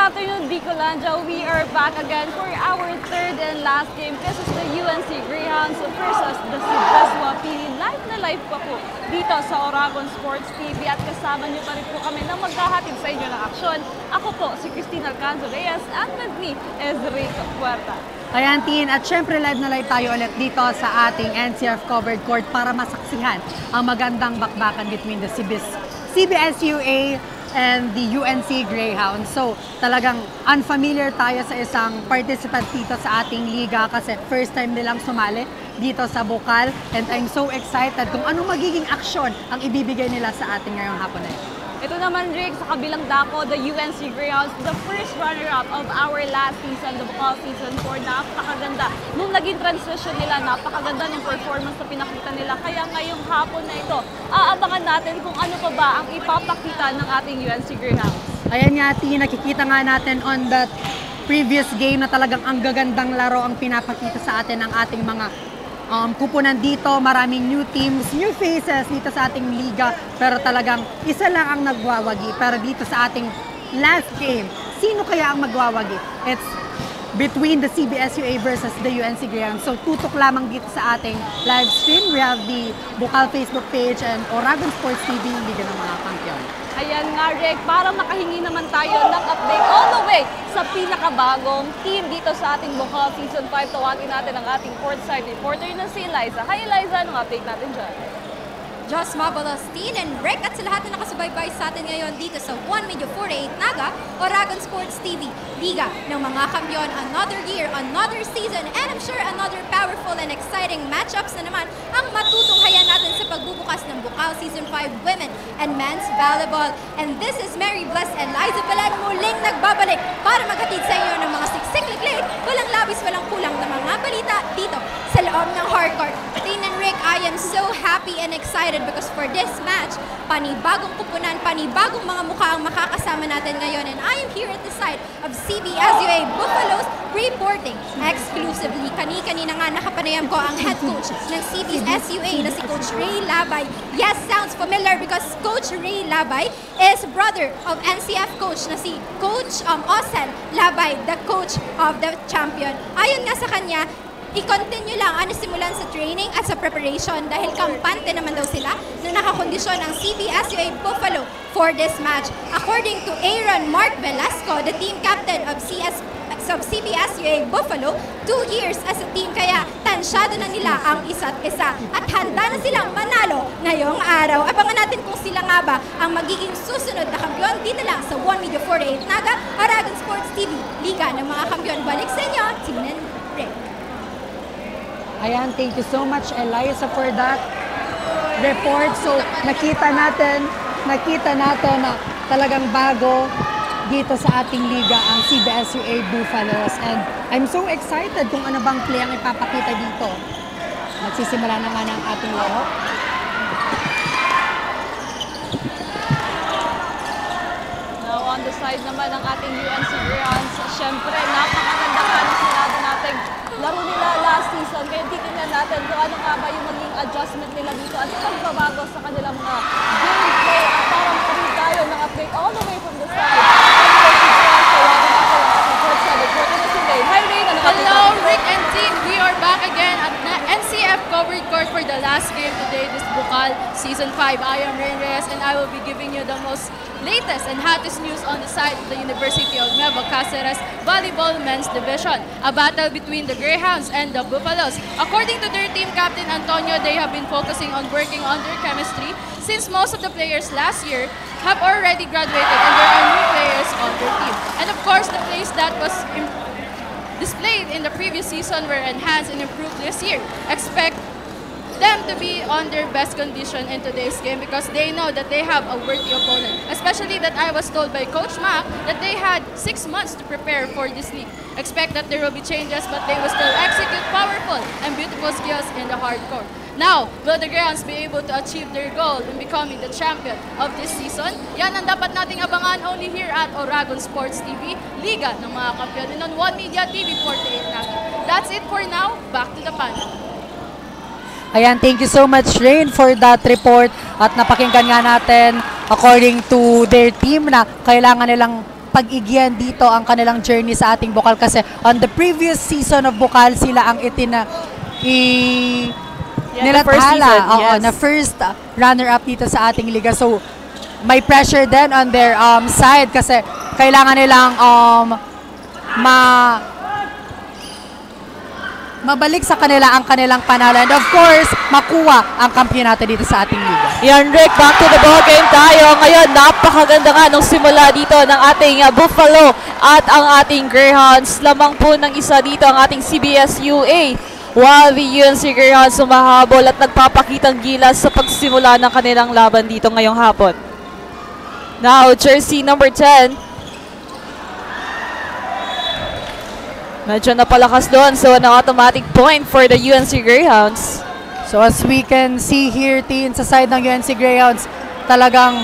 afternoon, Bicolandia. We are back again for our third and last game. This is the UNC Greyhounds versus the Sibeswa PD. Live na live pa po dito sa Oragon Sports TV at kasama niyo pa rin po kami na maghahatid sa inyo ng aksyon. Ako po si Christina Alcanzo Reyes at with me is Rico Puerta. Ayan, Tin, at syempre live na live tayo ulit dito sa ating NCF covered court para masaksihan ang magandang bakbakan between the CBSUA and the UNC Greyhounds. So, talagang unfamiliar tayo sa isang participant dito sa ating liga kasi first time nilang sumali dito sa Bukal. And I'm so excited kung anong magiging aksyon ang ibibigay nila sa ating ngayong hapon na ito. Ito naman, Rick, sa kabilang dako, the UNC Greyhounds, the first runner-up of our last season, the Bukal Season 4. Napakaganda. Nung naging transition nila, napakaganda ng performance na pinakita nila. Kaya ngayong hapon na ito, aabangan natin kung ano pa ba ang ipapakita ng ating UNC Greyhounds. Ayan nga, Tina, nakikita nga natin on that previous game na talagang ang gagandang laro ang pinapakita sa atin ng ating mga kupunan dito, maraming new teams, new faces dito sa ating liga, pero talagang isa lang ang nagwawagi. Pero dito sa ating last game, sino kaya ang magwawagi? It's between the CBSUA versus the UNC Greyhounds. So tutok lamang dito sa ating live stream. We have the Bukal Facebook page and Oragon Sports TV, Liga ng mga Kampiyon. Ayan nga, Rick, para makahingi naman tayo ng update all the way sa pinakabagong team dito sa ating Bukal Season 5. Tawagin natin ang ating courtside reporter na si Eliza. Hi Eliza, anong update natin dyan? Joss Mabalos, Tin and Rick at sa lahat na nakasubaybay sa atin ngayon dito sa One Media 48 Naga, Oragon Sports TV, Liga ng mga Kampiyon. Another year, another season, and I'm sure another powerful and exciting matchups na naman ang matutunghayan natin sa pagbubukas ng Bukal Season 5 Women and Men's Volleyball. And this is Mary Bless and Liza Balan muling nagbabalik para maghatid sa inyo ng mga siksik-liklik, walang labis, walang kulang na mga balita dito sa loob ng hardcourt. Tin and Rick, I am so happy and excited because for this match, panibagong kupunan, panibagong mga mukha ang makakasama natin ngayon. And I am here at the side of CBSUA Buffaloes reporting exclusively. Kani-kanina nga nakapanayam ko ang head coach ng CBSUA na si Coach Ray Labay. Yes, sounds familiar because Coach Ray Labay is brother of NCF coach na si Coach Osel Labay, the coach of the champion. Ayon nga sa kanya, i-continue lang simulan sa training at sa preparation dahil kampante naman daw sila na nakakondisyon ang CBSUA Buffalo for this match. According to Aaron Mark Velasco, the team captain of CBSUA Buffalo, 2 years as a team kaya tansyado na nila ang isa't isa at handa na silang manalo ngayong araw. Abangan natin kung sila nga ba ang magiging susunod na kampiyon dito lang sa One Media 48 Naga, Oragon Sports TV, Liga ng mga Kampiyon. Balik sa inyo, Tin and Rick. Ayan, thank you so much, Eliza, for that report. So, nakita natin na talagang bago dito sa ating liga ang CBSUA Buffaloes. And I'm so excited kung ano bang play ang ipapakita dito. Magsisimula na nga ng ating laro. Now, on the side naman ng ating UNC Greyhounds, syempre, napakaganda ka na sinabi natin laro nila last season. Kaya titignan natin kung ano nga ba yung maging adjustment nila dito at pagbabago sa kanilang mga gameplay. At parang kami tayo ng update all the way from the side. Hello, Rick and team. We are back again at NCF covered court for the last game today, this Bukal Season 5. I am Rain Reyes and I will be giving you the most latest and hottest news on the side of the University of Nueva Cáceres Volleyball Men's Division. A battle between the Greyhounds and the Buffaloes. According to their team captain Antonio, they have been focusing on working on their chemistry since most of the players last year have already graduated and there are new players on their team. And of course, the plays that was displayed in the previous season were enhanced and improved this year. Expect them to be on their best condition in today's game because they know that they have a worthy opponent. Especially that I was told by Coach Mac that they had 6 months to prepare for this league. Expect that there will be changes but they will still execute powerful and beautiful skills in the hard court. Now, will the Greyhounds be able to achieve their goal in becoming the champion of this season? Yan ang dapat nating abangan only here at Oragon Sports TV, Liga ng mga Kampiyon, and on One Media TV 48 natin. That's it for now. Back to the panel. Ayan, thank you so much, Rain, for that report. At napakinggan nga natin, according to their team, na kailangan nilang mapag-igyan dito ang kanilang journey sa ating Bukal kasi on the previous season of Bukal sila ang the first nilathala, season, oo, yes. na first runner-up dito sa ating liga. So, may pressure din on their side kasi kailangan nilang mabalik sa kanila ang kanilang panalo and of course, makuha ang kampiyonato dito sa ating liga. Yan, Rick, back to the ball game tayo. Ngayon, napakaganda nga nung simula dito ng ating Buffalo at ang ating Greyhounds. Lamang po ng isa dito ang ating CBS UA. While the UNC Greyhounds sumahabol at nagpapakitang gilas sa pagsimula ng kanilang laban dito ngayong hapon. Now, jersey number 10. Medyo napalakas doon, so an automatic point for the UNC Greyhounds. So as we can see here, Tin, sa side ng UNC Greyhounds, talagang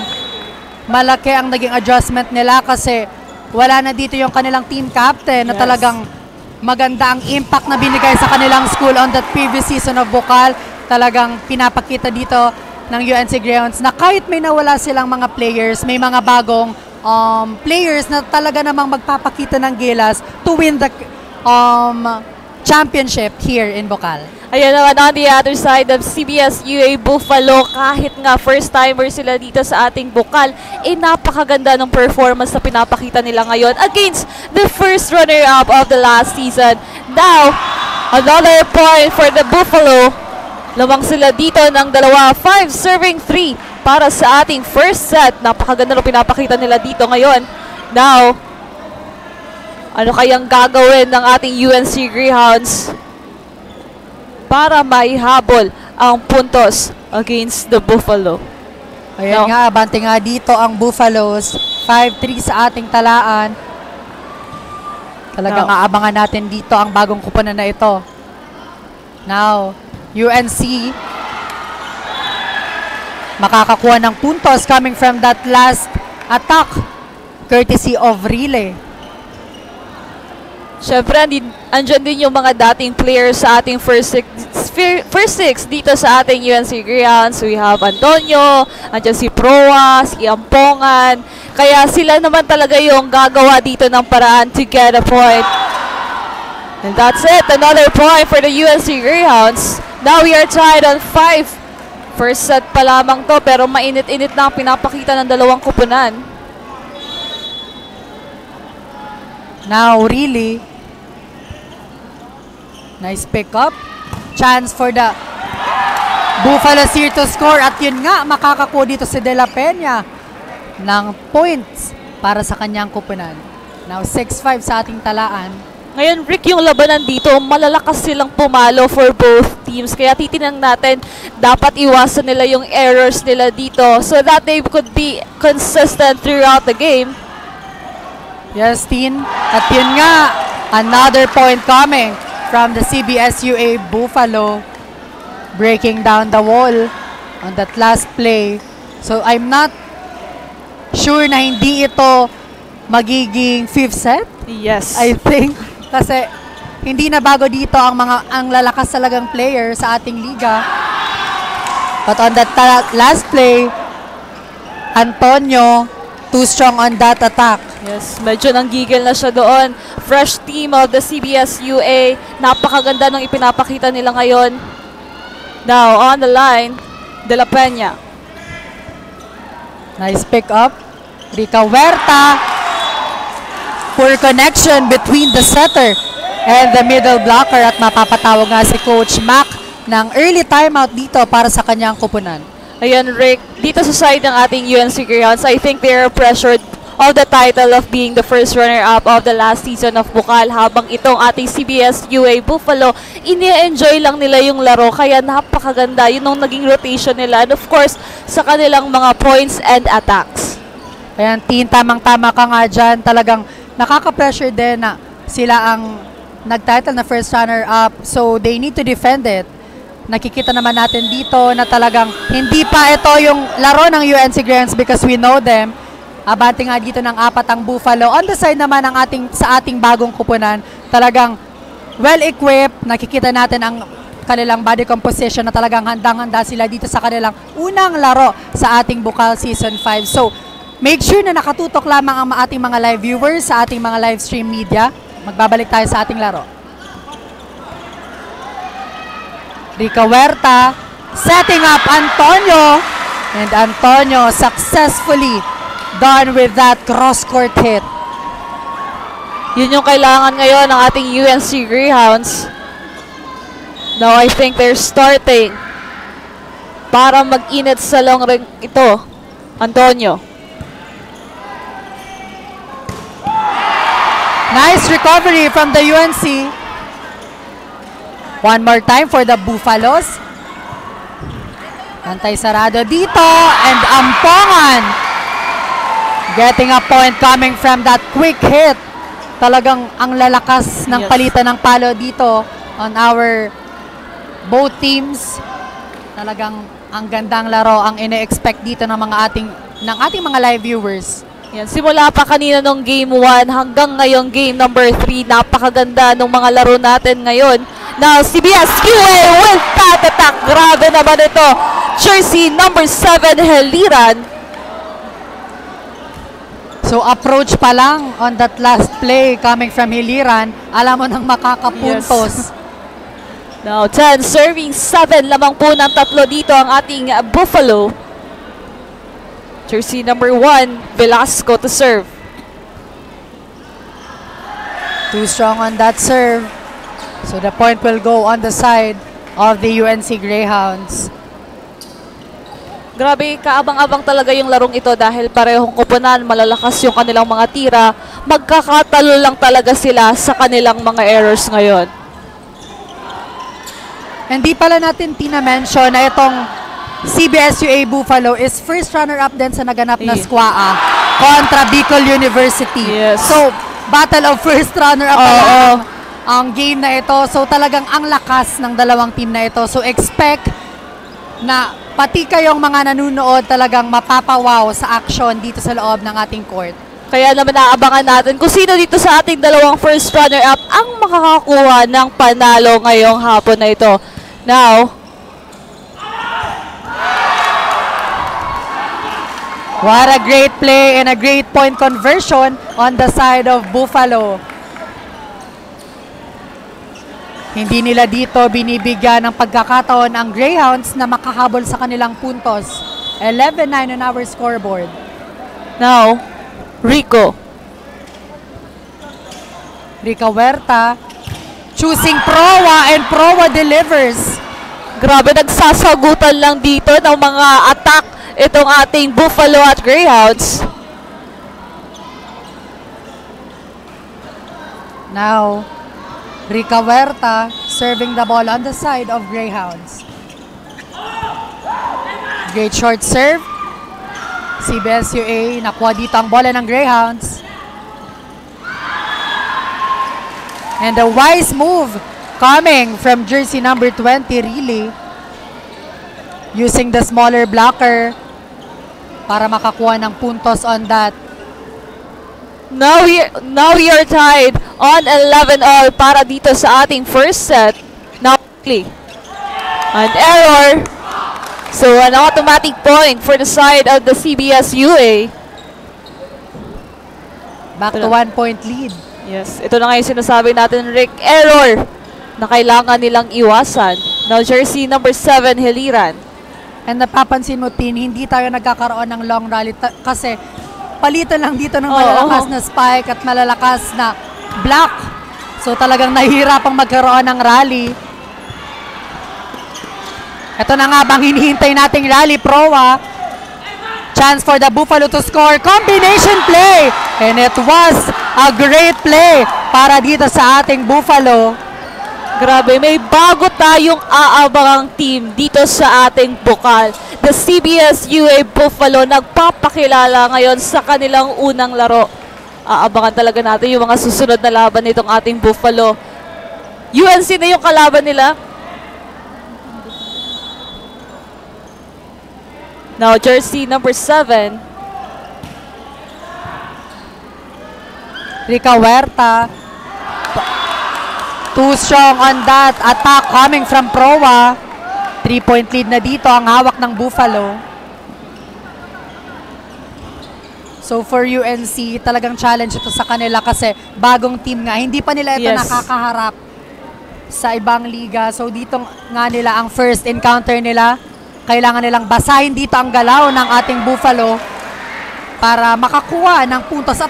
malaki ang naging adjustment nila kasi wala na dito yung kanilang team captain na Yes. talagang maganda ang impact na binigay sa kanilang school on that previous season of Bukal. Talagang pinapakita dito ng UNC Greyhounds na kahit may nawala silang mga players, may mga bagong players na talaga namang magpapakita ng gilas to win the championship here in Bukal. Ayan naman on the other side of CBS UA Buffalo, kahit nga first timer sila dito sa ating Bukal, napakaganda ng performance na pinapakita nila ngayon against the first runner-up of the last season. Now, another point for the Buffalo. Lamang sila dito ng dalawa, 5 serving 3 para sa ating first set. Napakaganda ng pinapakita nila dito ngayon. Now, ano kayang gagawin ng ating UNC Greyhounds para maihabol ang puntos against the Buffalo? Ayan nga, abante nga dito ang Buffaloes. 5-3 sa ating talaan. Talagang aabangan natin dito ang bagong kuponan na ito. Now, UNC makakakuha ng puntos coming from that last attack courtesy of relay. Siyempre, andyan din yung mga dating players sa ating first six dito sa ating UNC Greyhounds. We have Antonio, andyan si Proa, si Ampongan. Kaya sila naman talaga yung gagawa dito ng paraan to get a point. And that's it. Another point for the UNC Greyhounds. Now we are tied on 5. First set pa lamang to pero mainit-init na ang pinapakita ng dalawang kupunan. Now, really, nice pick up. Chance for the Buffalo here to score. At yun nga, makakakuha dito si De La Peña ng points para sa kanyang kupunan. Now, 6-5 sa ating talaan. Ngayon, Rick, yung labanan dito, malalakas silang pumalo for both teams. Kaya titinang natin, dapat iwasan nila yung errors nila dito so that they could be consistent throughout the game. Yes, Tin. At yun nga, another point coming from the CBS-UA Buffalo, breaking down the wall on that last play. So, I'm not sure na hindi ito magiging 5th set. Yes. I think. Kasi hindi na bago dito ang lalakas talagang player sa ating liga. But on that last play, Antonio, too strong on that attack. Yes, medyo nanggigil na siya doon. Fresh team of the CBS UA. Napakaganda ng ipinapakita nila ngayon. Now, on the line, De La Peña. Nice pick up. Rica Huerta. Poor connection between the setter and the middle blocker at mapapatawag nga si Coach Mac ng early timeout dito para sa kanyang kupunan. Ayan, Rick, dito sa side ng ating UNC Greyhounds, I think they are pressured of the title of being the first runner-up of the last season of Bukal, habang itong ating CBS UA Buffalo, ini-enjoy lang nila yung laro, kaya napakaganda yun nung naging rotation nila, and of course, sa kanilang mga points and attacks. Ayan, Tin, tamang-tama ka nga dyan. Talagang nakaka-pressure din na sila ang nag-title na first runner-up, so they need to defend it. Nakikita naman natin dito na talagang hindi pa ito yung laro ng UNC Greyhounds because we know them. Abante nga dito ng 4 ang Buffalo. On the side naman ng sa ating bagong kupunan, talagang well-equipped. Nakikita natin ang kanilang body composition na talagang handang-handa sila dito sa kanilang unang laro sa ating Bukal Season 5. So, make sure na nakatutok lamang ang ating mga live viewers sa ating mga live stream media. Magbabalik tayo sa ating laro. Rica Huerta setting up Antonio, and Antonio successfully done with that cross-court hit. Yun yung kailangan ngayon ng ating UNC Greyhounds. Now I think they're starting para mag-init sa long ring ito. Antonio. Nice recovery from the UNC. One more time for the Buffaloes. Antay sarado dito, and Ampongan getting a point coming from that quick hit. Talagang ang lalakas ng palitan ng palo dito on our both teams. Talagang ang gandang laro ang ine-expect dito ng ating mga live viewers. Yan, simula pa kanina nung game 1 hanggang ngayong game number 3, napakaganda ng mga laro natin ngayon. Now, CBS QA with that attack. Grabe naman ito. Jersey number 7, Heliran. So, approach pa lang on that last play coming from Heliran. Alam mo nang makakapuntos. Yes. Now, 10 serving 7 lamang po ng tatlo dito ang ating Buffalo. Jersey number 1, Velasco to serve. Too strong on that serve. So the point will go on the side of the UNC Greyhounds. Grabe, kaabang-abang talaga yung larong ito dahil parehong koponan, malalakas yung kanilang mga tira. Magkakatalo lang talaga sila sa kanilang mga errors ngayon. Hindi pala natin tina-mention na itong CBS-UA Buffalo is first runner-up din sa naganap na SQAA kontra Bicol University. Yes. So, battle of first runner-up ang game na ito. So, talagang ang lakas ng dalawang team na ito. So, expect na pati kayong mga nanunood talagang mapapawaw sa action dito sa loob ng ating court. Kaya naman naabangan natin kung sino dito sa ating dalawang first runner-up ang makakakuha ng panalo ngayong hapon na ito. Now, what a great play and a great point conversion on the side of Buffalo. Hindi nila dito binibigyan ng pagkakataon ang Greyhounds na makahabol sa kanilang puntos. 11-9 on our scoreboard. now, Rica Huerta choosing Proa, and Proa delivers. Grabe, nagsasagutan lang dito ng mga attack itong ating Buffalo at Greyhounds. Now, Rica Huerta serving the ball on the side of Greyhounds. Great short serve. CBS-UA, nakuha dito ang bola ng Greyhounds. And a wise move coming from jersey number 20, really. Using the smaller blocker para makakuha ng puntos on that. Now we are tied on 11-all para dito sa ating first set. Now, an error. So, an automatic point for the side of the CBS-UA. Back to 1-point lead. Yes, ito na nga yung sinasabi natin, Rick. Error na kailangan nilang iwasan. Now, jersey number 7, Heliran. And napapansin mo, Tin, hindi tayo nagkakaroon ng long rally kasi palitan lang dito ng malalakas na spike at malalakas na block. So talagang nahihirapang magkaroon ng rally. Ito na nga bang hinihintay nating rally, Proa. Chance for the Buffalo to score. Combination play! And it was a great play para dito sa ating Buffalo. Grabe, may bago tayong aabangang team dito sa ating bukal. The CBS-UA Buffalo nagpapakilala ngayon sa kanilang unang laro. Aabangan talaga natin yung mga susunod na laban nitong ating Buffalo. UNC na yung kalaban nila. Now, jersey number 7. Rica Huerta. Too strong on that attack coming from Proa. 3-point lead na dito ang hawak ng Buffalo. So for UNC, talagang challenge ito sa kanila kasi bagong team nga. Hindi pa nila ito Yes. nakakaharap sa ibang liga. So dito nga nila ang first encounter nila. Kailangan nilang basahin dito ang galaw ng ating Buffalo para makakuha ng puntos at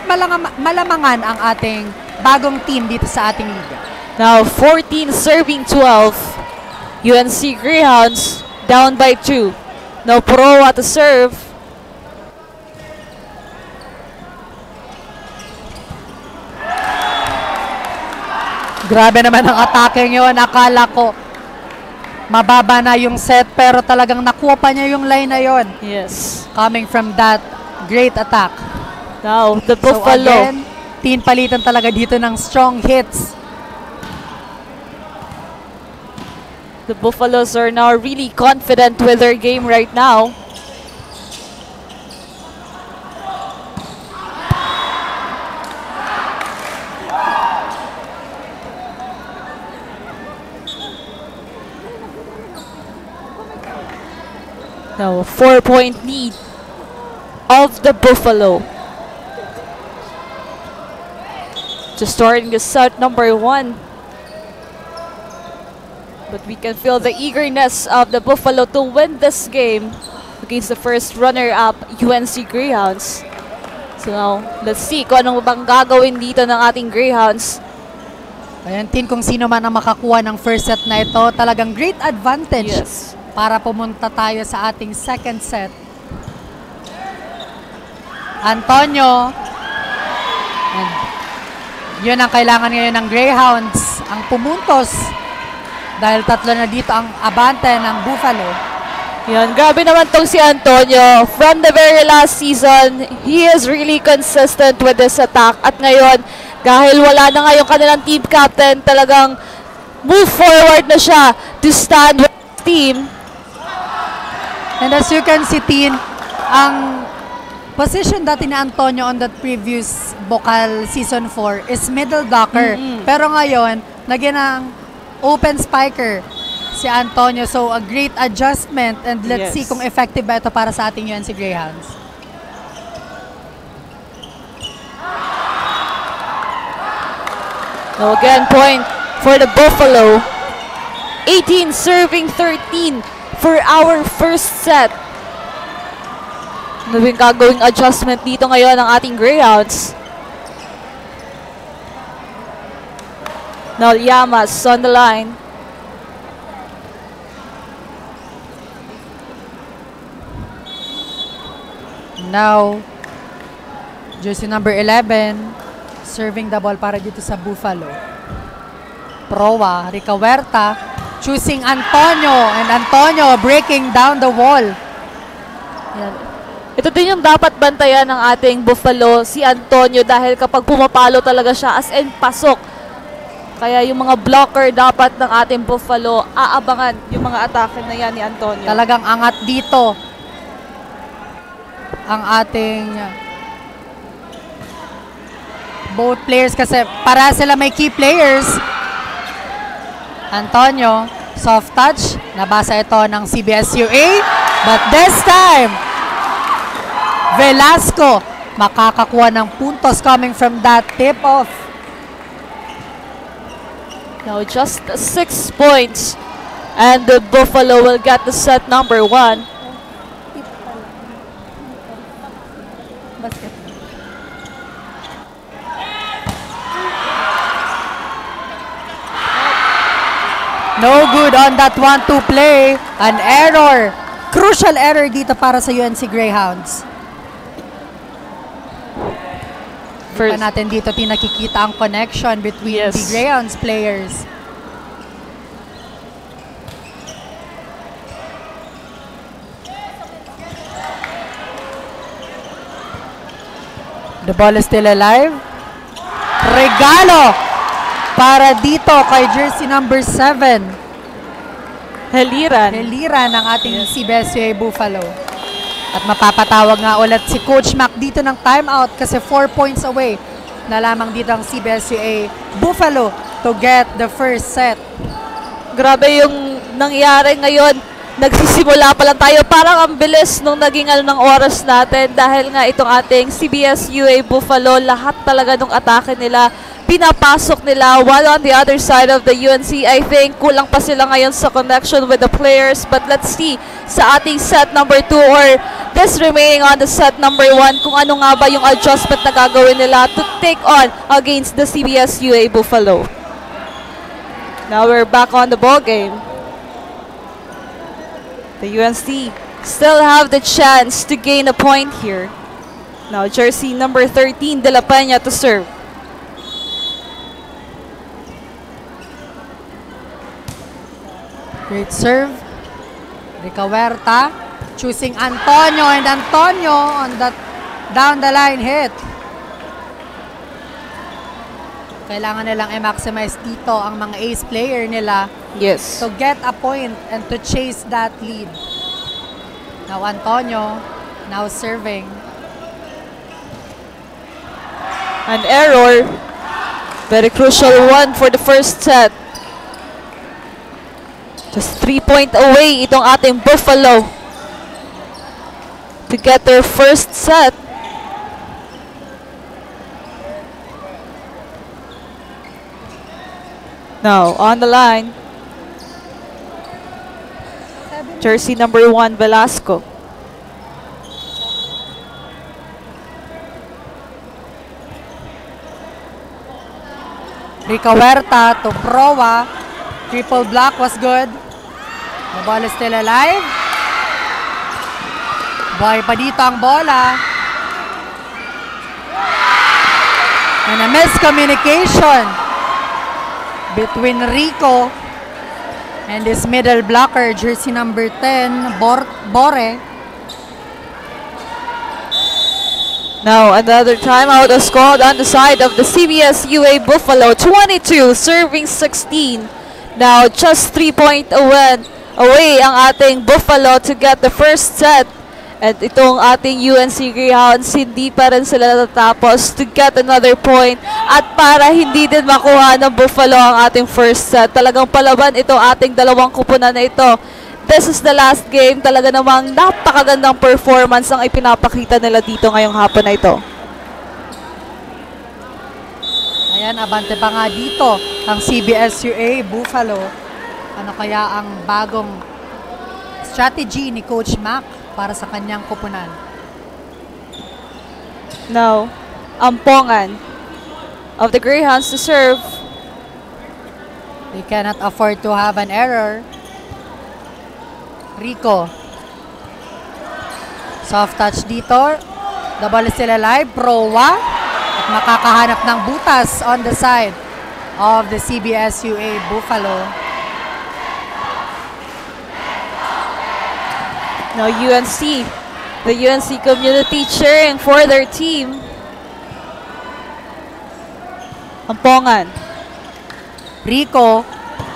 malamangan ang ating bagong team dito sa ating liga. Now 14 serving 12. UNC Greyhounds down by 2. Now Proa to serve. Grabe naman ang atake ngayon. Akala ko mababa na yung set pero talagang nakuha pa niya yung line na yon. Yes. Coming from that great attack. Now the So Buffalo. again, palitan talaga dito ng strong hits. The Buffaloes are now really confident with their game right now. Now a 4-point lead of the Buffalo. Just starting the set number 1. But we can feel the eagerness of the Buffalo to win this game against the first runner-up UNC Greyhounds. So now, let's see kung anong bang gagawin dito ng ating Greyhounds. Ayan, tin kung sino man ang makakuha ng first set na ito. Talagang great advantage Yes. para pumunta tayo sa ating second set. Antonio. And yun ang kailangan ngayon ng Greyhounds. Ang pumuntos. Dahil tatlo na dito ang abante ng Buffalo. Yan, grabe naman tong si Antonio. From the very last season, he is really consistent with this attack. At ngayon, dahil wala na nga yung kanilang team captain, talagang move forward na siya to stand with his team. And as you can see, Tin, ang position dati ni Antonio on that previous Bukal Season 4 is middle blocker. Pero ngayon, naging ang open spiker si Antonio. So, a great adjustment. And let's Yes. see kung effective ba ito para sa ating UNC Greyhounds. Now again, point for the Buffalo. 18 serving 13 for our first set. Nabing gagawing adjustment dito ngayon ng ating Greyhounds. Now Llamas on the line. Now, jersey number 11, serving the ball para dito sa Buffalo. Proa, Rica Huerta, choosing Antonio, and Antonio breaking down the wall. Yan. Ito din yung dapat bantayan ng ating Buffalo, si Antonio, dahil kapag pumapalo talaga siya, as in pasok. Kaya yung mga blocker dapat ng ating Buffalo, aabangan yung mga atake na yan ni Antonio. Talagang angat dito ang ating both players kasi para sila may key players. Antonio, soft touch, nabasa ito ng CBSUA, but this time Velasco makakakuha ng puntos coming from that tip-off. Now just 6 points and the Buffalo will get the set number 1. No good on that 1-2 play. An error. Crucial error dito para sa UNC Greyhounds. Pa natin dito tinakikita ang connection between Yes. the Greyhounds players. The ball is still alive. Regalo para dito kay jersey number 7. Heliran. Helira ng ating CBSUA Buffalo. At mapapatawag nga ulit si Coach Mac dito ng timeout kasi 4 points away na lamang dito ang CBSUA Buffalo to get the first set. Grabe yung nangyari ngayon. nagsisimula pa lang tayo. Parang ang bilis nung naging ng oras natin dahil nga itong ating CBS UA Buffalo, lahat talaga nung atake nila, pinapasok nila, while on the other side of the UNC, I think kulang pa sila ngayon sa connection with the players. But let's see sa ating set number 2 or this remaining on the set number 1 kung ano nga ba yung adjustment na gagawin nila to take on against the CBS UA Buffalo. Now we're back on the ball game. The UNC still have the chance to gain a point here. Now jersey number 13, De La Peña to serve. Great serve. Rica Huerta choosing Antonio, and Antonio on that down the line hit. Kailangan nilang i-maximize dito ang mga ace player nila. Yes. To get a point and to chase that lead. Now Antonio, now serving. An error. Very crucial one for the first set. Just 3-point away itong ating Buffalo to get their first set. Now, on the line, jersey number 1, Velasco. Rica Huerta to Proa. Triple block was good. The ball is still alive. Buhay pa dito ang bola. And a miscommunication between Rico and his middle blocker, jersey number 10, Bore. Now, another timeout is called on the side of the CBS UA Buffalo. 22, serving 16. Now, just 3-point away ang ating Buffalo to get the first set. At itong ating UNC Greyhounds, hindi pa rin sila natatapos to get another point. At para hindi din makuha ng Buffalo ang ating first set, talagang palaban itong ating dalawang kupunan na ito. This is the last game. Talaga namang napakagandang performance ang ipinapakita nila dito ngayong hapon na ito. Ayan, abante pa nga dito ang CBS UA Buffalo. Ano kaya ang bagong strategy ni Coach Mac para sa kanyang kupunan? Now, Ampongan of the Greyhounds to serve. They cannot afford to have an error. Rico. Soft touch dito. The ball is still alive. Proa. At makakahanap ng butas on the side of the CBS UA Buffalo. Now UNC, the UNC community cheering for their team. Ampongan. Rico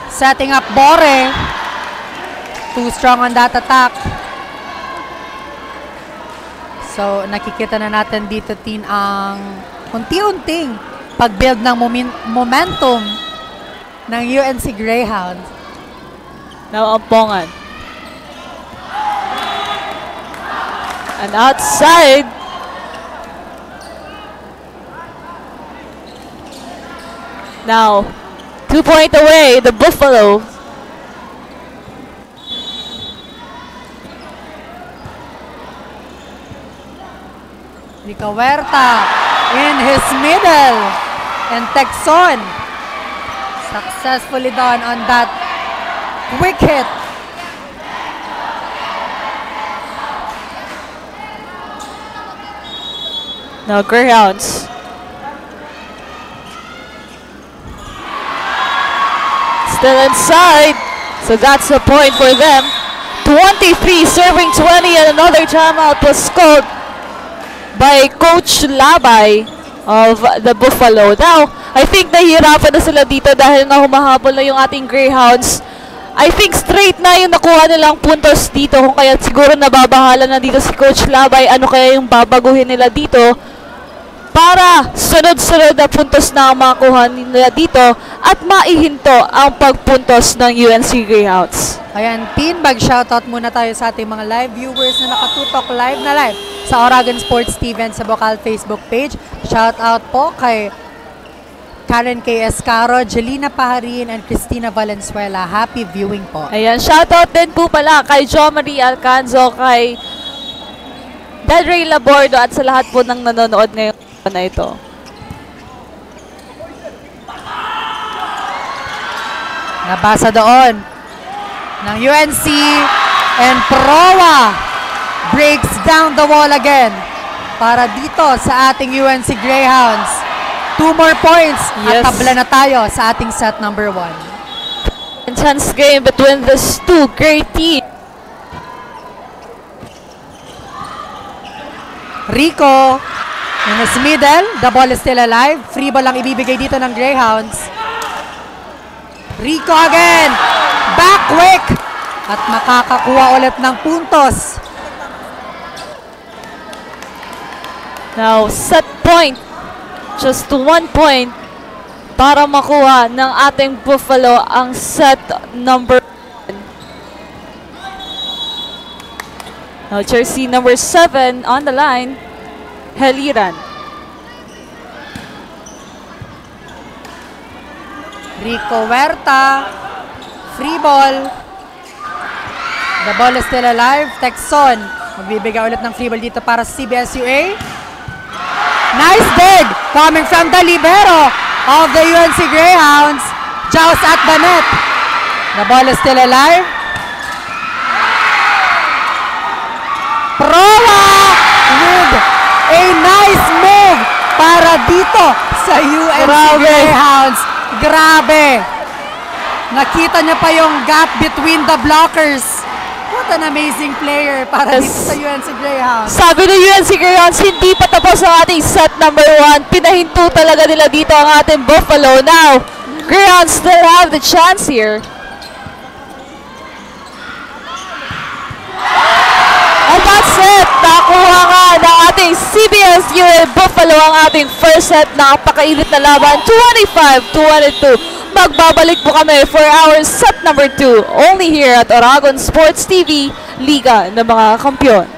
setting up Bore. Too strong on that attack. So nakikita na natin dito Tin ang unti-unting pag-build ng momentum ng UNC Greyhounds. Now Ampongan. And outside. Now, 2-point away, the Buffalo. Rica Huerta in his middle. And Texon successfully done on that quick hit. Now Greyhounds. Still inside. So that's the point for them. 23 serving 20, and another timeout was called by Coach Labay of the Buffalo. Now, I think nahihirapan na sila dito dahil na humahabol na yung ating Greyhounds. I think straight na yung nakuha nilang puntos dito, kung kaya siguro nababahala na dito si Coach Labay. Ano kaya yung babaguhin nila dito para sunod-sunod na puntos na makuha nila dito at maihinto ang pagpuntos ng UNC Greyhounds. Ayan, Tin, mag-shoutout muna tayo sa ating mga live viewers na nakatutok live na live sa Oragon Sports TV and sa Bocal Facebook page. Shoutout po kay Karen K. Escaro, Jelina Paharin, and Cristina Valenzuela. Happy viewing po. Ayan, shoutout din po pala kay Jo Marie Alcanzo, kay Delray Labordo at sa lahat po ng nanonood ngayon na ito. Nabasa doon ng UNC, and Proa breaks down the wall again para dito sa ating UNC Greyhounds. 2 more points at Yes. tabla na tayo sa ating set number 1. Intense game between these two great teams. Rico in his middle, the ball is still alive. Free ball lang ibibigay dito ng Greyhounds. Rico again, back quick at makakakuha ulit ng puntos. Now, set point. Just 1 point para makuha ng ating Buffalo ang set number 1. Now, jersey number 7 on the line, Heliran. Rico Huerta, free ball. The ball is still alive. Texon, magbibigay ulit ng free ball dito para sa CBSUA. Nice dig coming from the libero of the UNC Greyhounds. Jaws at the net. The ball is still alive. Proa with a nice move para dito sa UNC Grabe. Greyhounds. Grabe. Nakita niya pa yung gap between the blockers. What an amazing player para Yes. dito sa UNC Greyhounds. Sabi ng UNC Greyhounds, hindi pa tapos ang ating set number 1. Pinahinto talaga nila dito ang ating Buffalo. Now, Greyhounds still have the chance here. And that's it. Nakuha nga ng ating CBSUA Buffalo ang ating first set. Napakainit na laban, 25-22. Magbabalik po kami for our set number 2. Only here at Oragon Sports TV, Liga ng mga Kampiyon.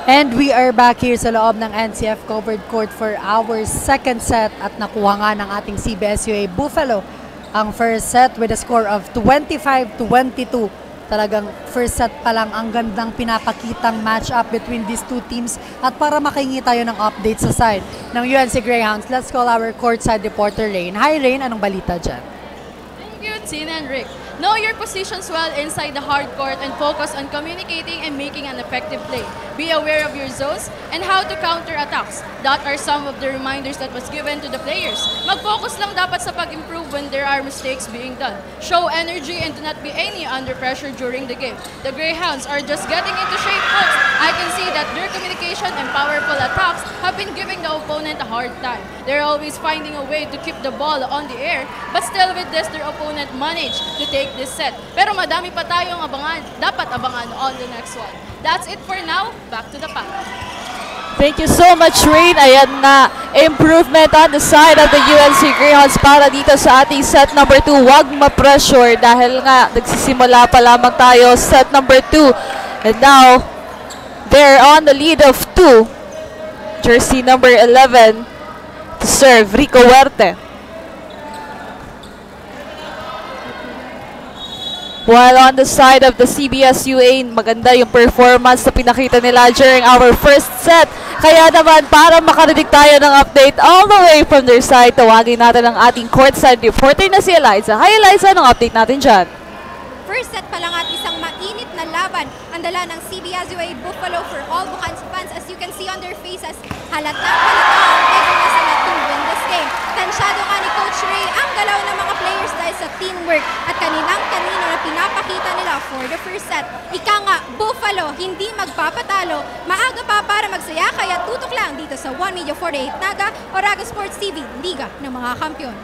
And we are back here sa loob ng NCF covered court for our second set at nakuha nga ng ating CBS-UA Buffalo ang first set with a score of 25-22. Talagang first set pa lang ang gandang pinapakitang match-up between these two teams. At para makahingi tayo ng update sa side ng UNC Greyhounds, let's call our courtside reporter Rain. Hi Rain, anong balita dyan? Thank you, Tina and Rick. Know your positions well inside the hard court and focus on communicating and making an effective play. Be aware of your zones and how to counter attacks. That are some of the reminders that was given to the players. Mag-focus lang dapat sa pag-improve when there are mistakes being done. Show energy and do not be any under pressure during the game. The Greyhounds are just getting into shape, folks. I can see that their communication and powerful attacks have been giving the opponent a hard time. They're always finding a way to keep the ball on the air, but still with this, their opponent managed to take this set. Pero madami pa tayong dapat abangan on the next one. That's it for now. Back to the pack. Thank you so much, Rain. Ayan na, improvement on the side of the UNC Greyhounds para dito sa ating set number 2. Huwag ma-pressure dahil nga nagsisimula pa lamang tayo set number 2. And now, they're on the lead of 2. Jersey number 11 to serve, Rico Huerte. While on the side of the CBS-UA, maganda yung performance na pinakita nila during our first set. Kaya naman, para makarinig tayo ng update all the way from their side, tawagin natin ang ating courtside reporter na si Eliza. Hi Eliza, anong update natin dyan? First set pa lang at isang mainit na laban ang dala ng CBS-UA Buffalo for all Bukans fans. As you can see on their faces, halatang ang eagerness nila to win this game. Tansyado nga ni Coach Ray ang galaw ng mga players dahil sa teamwork at kaninang-kanino na pinapakita nila for the first set. Ika nga, Buffalo hindi magpapatalo. Maaga pa para magsaya kaya tutok lang dito sa One Media 48 Naga, Oragon Sports TV, Liga ng mga Kampiyon.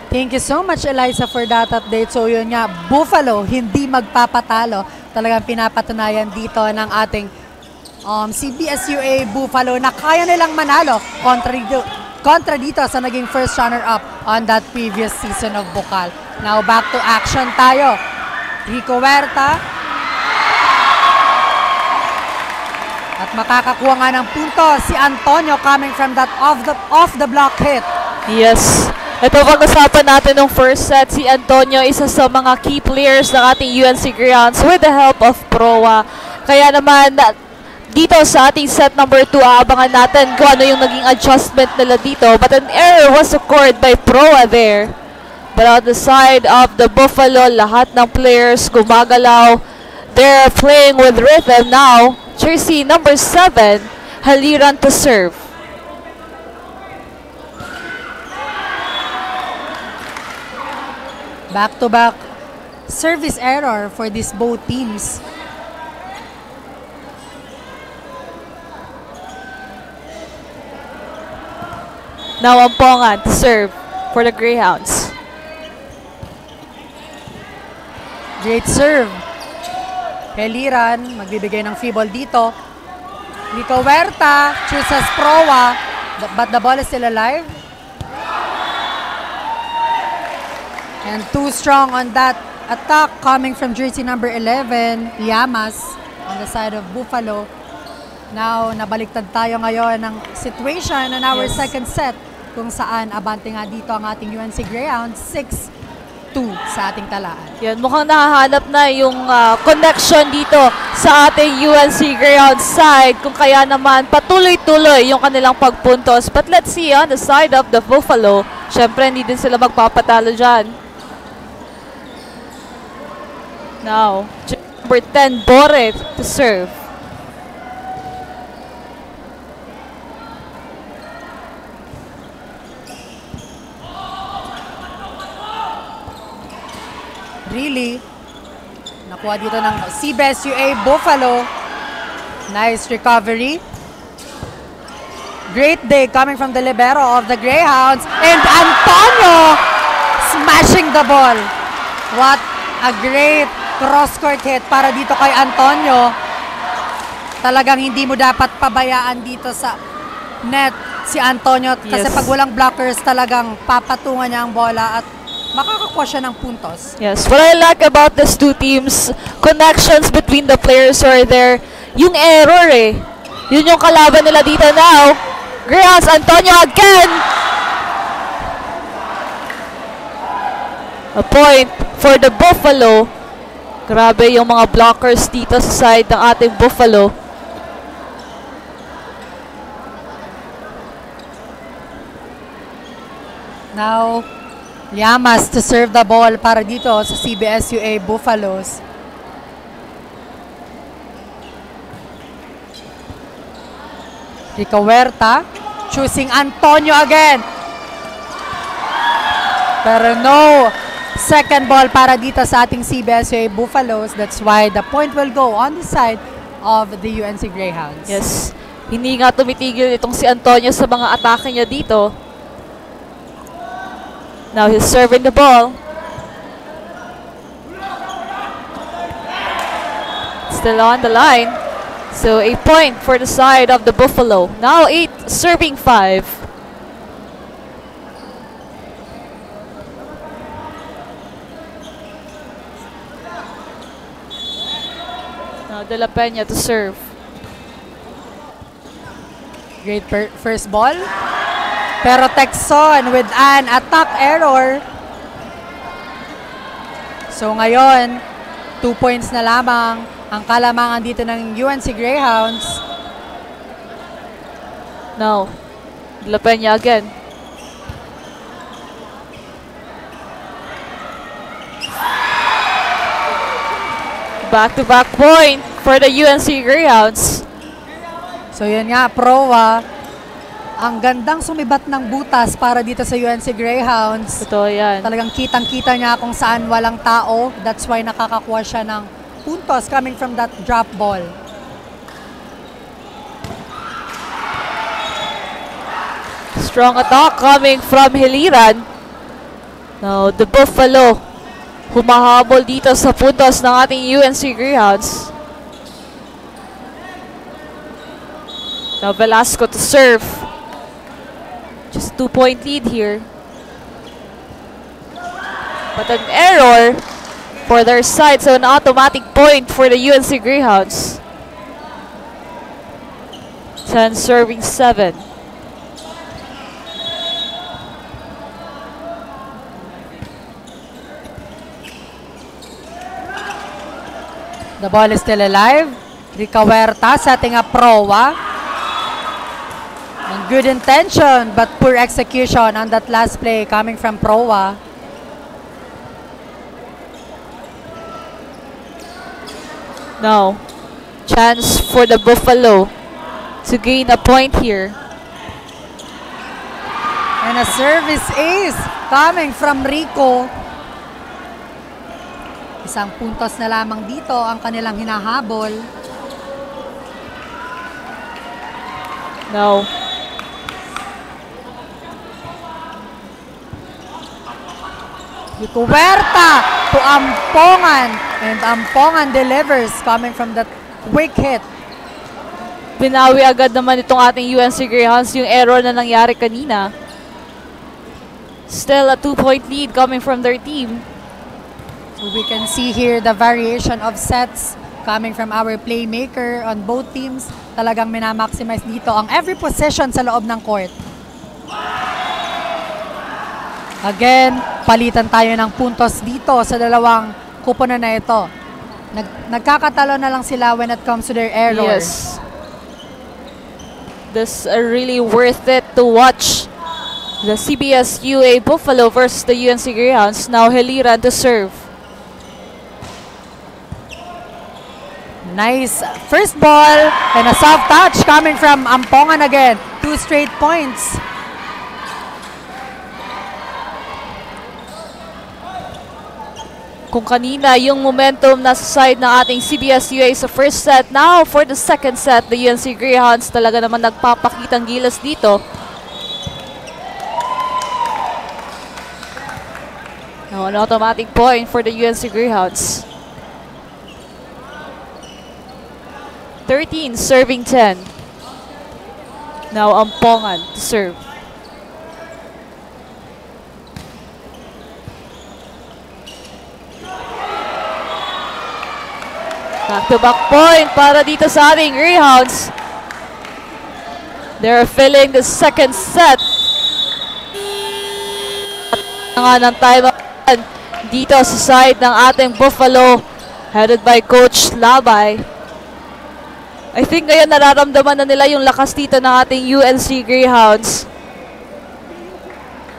Thank you so much, Eliza, for that update. So yun nga, Buffalo, hindi magpapatalo. Talagang pinapatunayan dito ng ating CBS-UA Buffalo na kaya nilang manalo kontra dito sa naging first runner-up on that previous season of Bukal. Now, back to action tayo. Rico Huerta. At makakakuha nga ng punto si Antonio coming from that off the block hit. Yes. Ito pag-usapan natin ng first set, si Antonio, isa sa mga key players ng ating UNC Greyhounds with the help of Proa. Kaya naman, dito sa ating set number 2, aabangan natin kung ano yung naging adjustment nila dito. But an error was occurred by Proa there. But on the side of the Buffalo, lahat ng players gumagalaw. They're playing with rhythm now. Jersey number 7, Haliran to serve. Back-to-back service error for these both teams. Now Ampongan to serve for the Greyhounds. Great serve. Haliran, magbibigay ng free ball dito. Rico Huerta chooses Proa, but the ball is still alive. And too strong on that attack coming from jersey number 11, Llamas, on the side of Buffalo. Now, nabaliktad tayo ngayon ng situation on our second set kung saan abante nga dito ang ating UNC Greyhounds, 6-2 sa ating talaan. Yan, mukhang nakahanap na yung connection dito sa ating UNC Greyhounds side kung kaya naman patuloy-tuloy yung kanilang pagpuntos. But let's see on the side of the Buffalo, syempre hindi din sila magpapatalo dyan. Now, number 10, Bore to serve. Really, nakuha dito ng CBS-UA Buffalo. Nice recovery. Great day coming from the libero of the Greyhounds. And Antonio smashing the ball. What a great cross-court hit para dito kay Antonio. Talagang hindi mo dapat pabayaan dito sa net si Antonio. Kasi pag walang blockers, talagang papatungan niya ang bola at makakakuha siya ng puntos. Yes, what I like about these two teams, connections between the players are there. Yung error Yun yung kalaban nila dito now. Greyhounds, Antonio again. A point for the Buffalo. Grabe yung mga blockers dito sa side ng ating Buffalo. Now, Llamas to serve the ball para dito sa CBS-UA Buffaloes. Rico Huerta choosing Antonio again. Pero no, second ball para dito sa ating CBS-UA Buffaloes. That's why the point will go on the side of the UNC Greyhounds. Yes, hindi nga tumitigil itong si Antonio sa mga atake niya dito. Now he's serving the ball. Still on the line. So a point for the side of the Buffalo. Now 8 serving 5. Now De La Peña to serve. Great first ball. Pero Texon with an attack error. So ngayon, 2 points na lamang ang kalamangan dito ng UNC Greyhounds. Now, De La Peña again. Back-to-back point for the UNC Greyhounds. So yun nga, Proa, ang gandang sumibat ng butas para dito sa UNC Greyhounds. Totoo yan. Talagang kitang-kita niya kung saan walang tao. That's why nakakakuha siya ng puntos coming from that drop ball. Strong attack coming from Hiliran. Now, the Buffalo humahabol dito sa puntos ng ating UNC Greyhounds. Now, Velasco to serve. Just 2-point lead here. But an error for their side, so an automatic point for the UNC Greyhounds. 10 serving 7. The ball is still alive. Rica Huerta setting up Proa. And good intention but poor execution on that last play coming from Proa. Now, chance for the Buffalo to gain a point here. And a service ace coming from Rico. Isang puntos na lamang dito ang kanilang hinahabol. No. Rico Huerta to Ampongan. And Ampongan delivers coming from that quick hit. Binawi agad naman itong ating UNC Greyhounds yung error na nangyari kanina. Still a 2-point lead coming from their team. So we can see here the variation of sets coming from our playmaker on both teams. Talagang minamaximize dito ang every possession sa loob ng court. Again, palitan tayo ng puntos dito sa dalawang kuponan na ito. Nagkakatalo na lang sila when it comes to their errors. Yes. This is really worth it to watch. The CBS UA Buffalo versus the UNC Greyhounds. Now Hiliran to serve. Nice first ball and a soft touch coming from Ampongan again. 2 straight points. Kung kanina yung momentum nasa side ng ating CBS UA sa first set, now for the second set, the UNC Greyhounds talaga naman nagpapakitang gilas dito. Now an automatic point for the UNC Greyhounds. 13 serving 10. Now Ampongan to serve. Back-to-back point para dito sa ating Greyhounds. They're filling the second set. Nga ng time dito sa side ng ating Buffalo, headed by Coach Labay. I think ngayon nararamdaman na nila yung lakas dito ng ating UNC Greyhounds.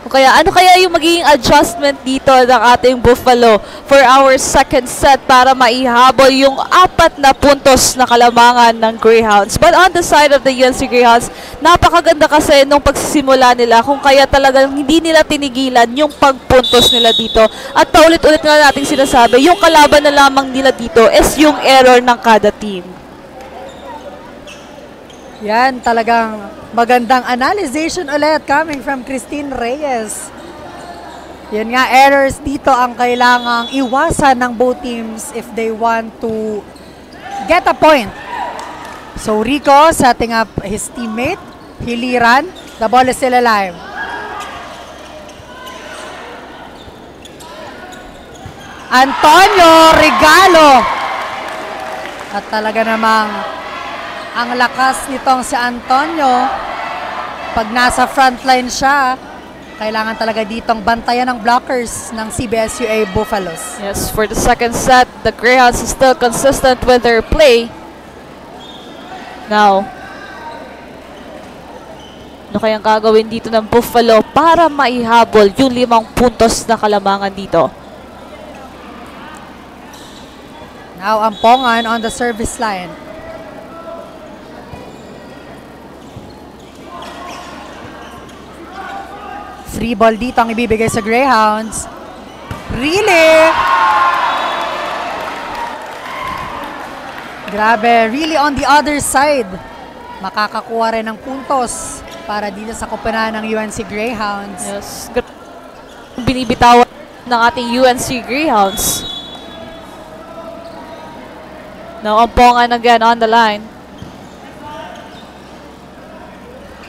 O kaya, ano kaya yung magiging adjustment dito ng ating Buffalo for our second set para maihabol yung 4 na puntos na kalamangan ng Greyhounds. But on the side of the UNC Greyhounds, napakaganda kasi nung pagsisimula nila kung kaya talagang hindi nila tinigilan yung pagpuntos nila dito. At paulit-ulit nga nating sinasabi, yung kalaban na lamang nila dito is yung error ng kada team. Yan, talagang magandang analyzation ulit coming from Christine Reyes. Yan nga, errors dito ang kailangang iwasan ng both teams if they want to get a point. So Rico setting up his teammate, Hiliran. The ball is still alive. Antonio Regalo. At talaga namang ang lakas nitong si Antonio. Pag nasa frontline siya, kailangan talaga ditong bantayan ng blockers ng CBSUA Buffalos. Yes, for the second set, the Greyhounds is still consistent with their play. Now, ano kayang gagawin dito ng Buffalo para maihabol yung 5 puntos na kalamangan dito? Now, Ampongan on the service line. Free ball dito ang ibibigay sa Greyhounds. Really? Grabe, really on the other side. Makakakuha rin ng puntos para dito sa koponan ng UNC Greyhounds. Yes, binibitawan ng ating UNC Greyhounds. Now, Ampongan again on the line.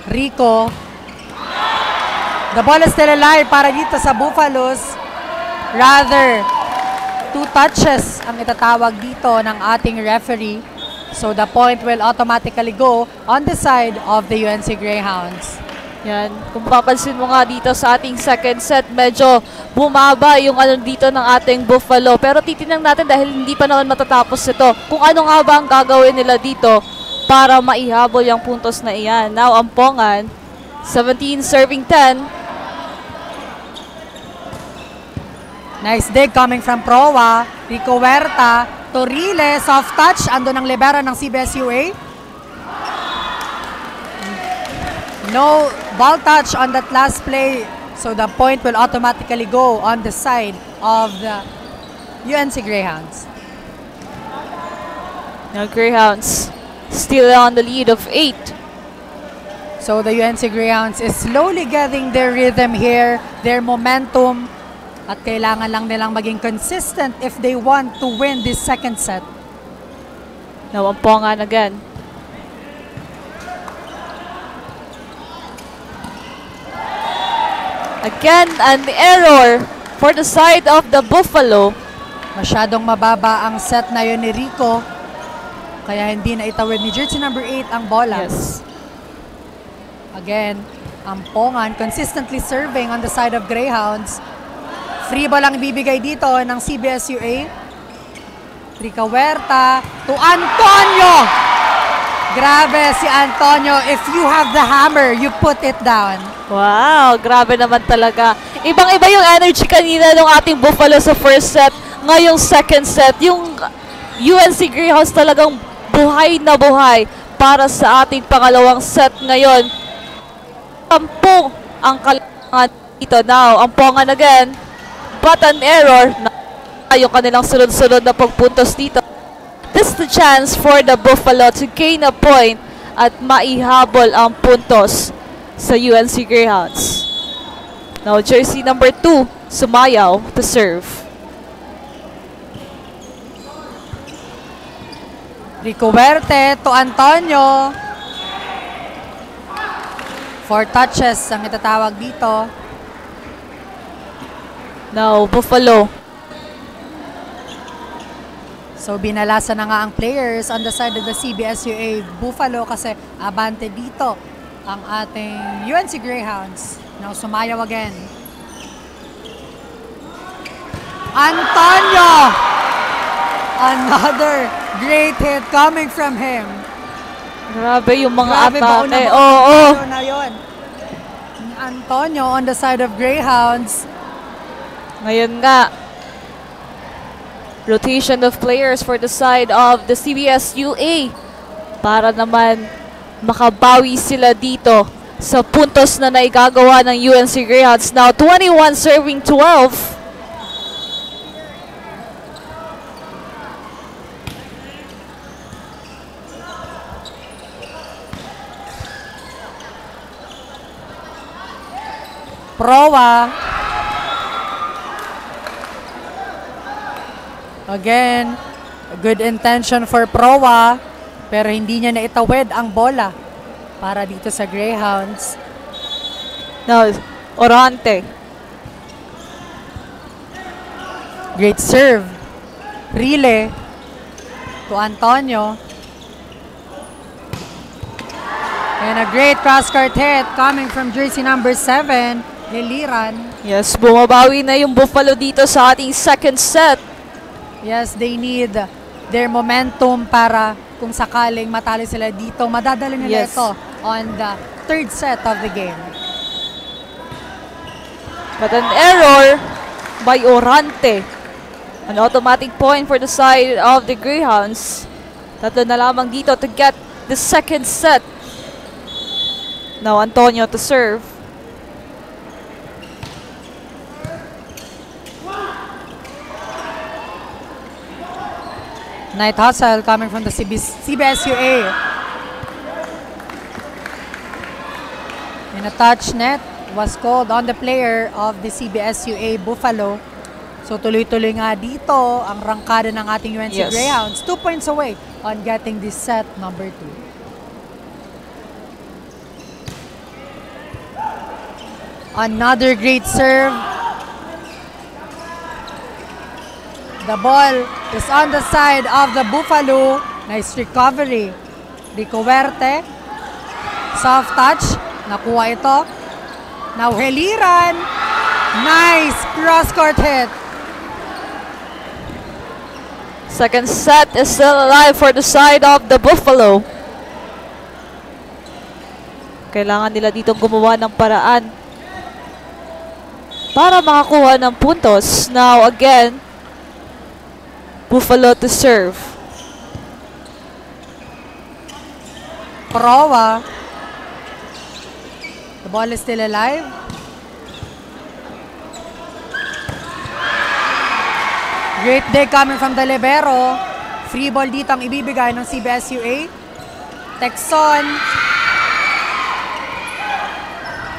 Rico. The ball is still alive para dito sa Buffalos. Rather, 2 touches ang itatawag dito ng ating referee. So the point will automatically go on the side of the UNC Greyhounds. Yan, kung papansin mo nga dito sa ating second set, medyo bumaba yung ano dito ng ating Buffalo. Pero titinang natin dahil hindi pa naman matatapos ito. Kung ano nga ba ang gagawin nila dito para maihabol yung puntos na iyan. Now, Ampongan, 17 serving 10. Nice dig coming from Proa. Rico Huerta. Torrile, soft touch. Ando ng libero ng CBSUA. No ball touch on that last play. So the point will automatically go on the side of the UNC Greyhounds. Now, Greyhounds still on the lead of 8. So the UNC Greyhounds is slowly getting their rhythm here, their momentum. At kailangan lang nilang maging consistent if they want to win this second set. Now, Ampongan again. Again, an error for the side of the Buffalo. Masyadong mababa ang set na yun ni Rico. Kaya hindi na itawid ni jersey number 8 ang bola. Yes. Again, Ampongan consistently serving on the side of Greyhounds. Free ball ang ibibigay dito ng CBSUA. Rico Huerta to Antonio. Grabe si Antonio. If you have the hammer, you put it down. Wow, grabe naman talaga. Ibang-iba yung energy kanina ng ating Buffalo sa first set. Ngayong second set, yung UNC Greyhounds talagang buhay na buhay para sa ating pangalawang set ngayon. 10 ang kailangan dito. Now, Ampongan again. But an error na yung kanilang sunod-sunod na pagpuntos dito. This is the chance for the Buffalo to gain a point at maihabol ang puntos sa UNC Greyhounds. Now, jersey number 2, sumayaw to serve. Rico Huerta to Antonio. 4 touches ang itatawag dito. Now, Buffalo. So, binalasa na nga ang players on the side of the CBSUA Buffalo kasi abante dito ang ating UNC Greyhounds. Now sumayaw again. Antonio! Another great hit coming from him. Grabe yung mga Grabe ba atake. na yun. Antonio on the side of Greyhounds. Ngayon nga, rotation of players for the side of the CBS UA para naman makabawi sila dito sa puntos na naigagawa ng UNC Greyhounds. Now 21 serving 12. Proa. Again, a good intention for Proa, pero hindi niya naitawid ang bola para dito sa Greyhounds. Now, Orante. Great serve. Rile to Antonio. And a great cross-court hit coming from jersey number 7, Liliran. Yes, bumabawi na yung Buffalo dito sa ating second set. Yes, they need their momentum para kung sakaling matalo sila dito, madadala nila Yes. ito on the third set of the game. But an error by Orante. An automatic point for the side of the Greyhounds. Tatlo na lamang dito to get the second set. Now Antonio to serve. Night hustle coming from the CBS UA. And a touch net was called on the player of the CBS UA Buffalo. So tuloy-tuloy nga dito ang rangkada ng ating UNC Yes. Greyhounds. 2 points away on getting this set number 2. Another great serve. The ball is on the side of the Buffalo. Nice recovery. Rico Huerte. Soft touch. Nakuha ito. Now Heliran. Nice cross-court hit. Second set is still alive for the side of the Buffalo. Kailangan nila ditong gumawa ng paraan para makakuha ng puntos. Now again, Buffalo to serve. Proa. The ball is still alive. Great dig coming from the libero. Free ball dito ang ibibigay ng CBS UA. Texon.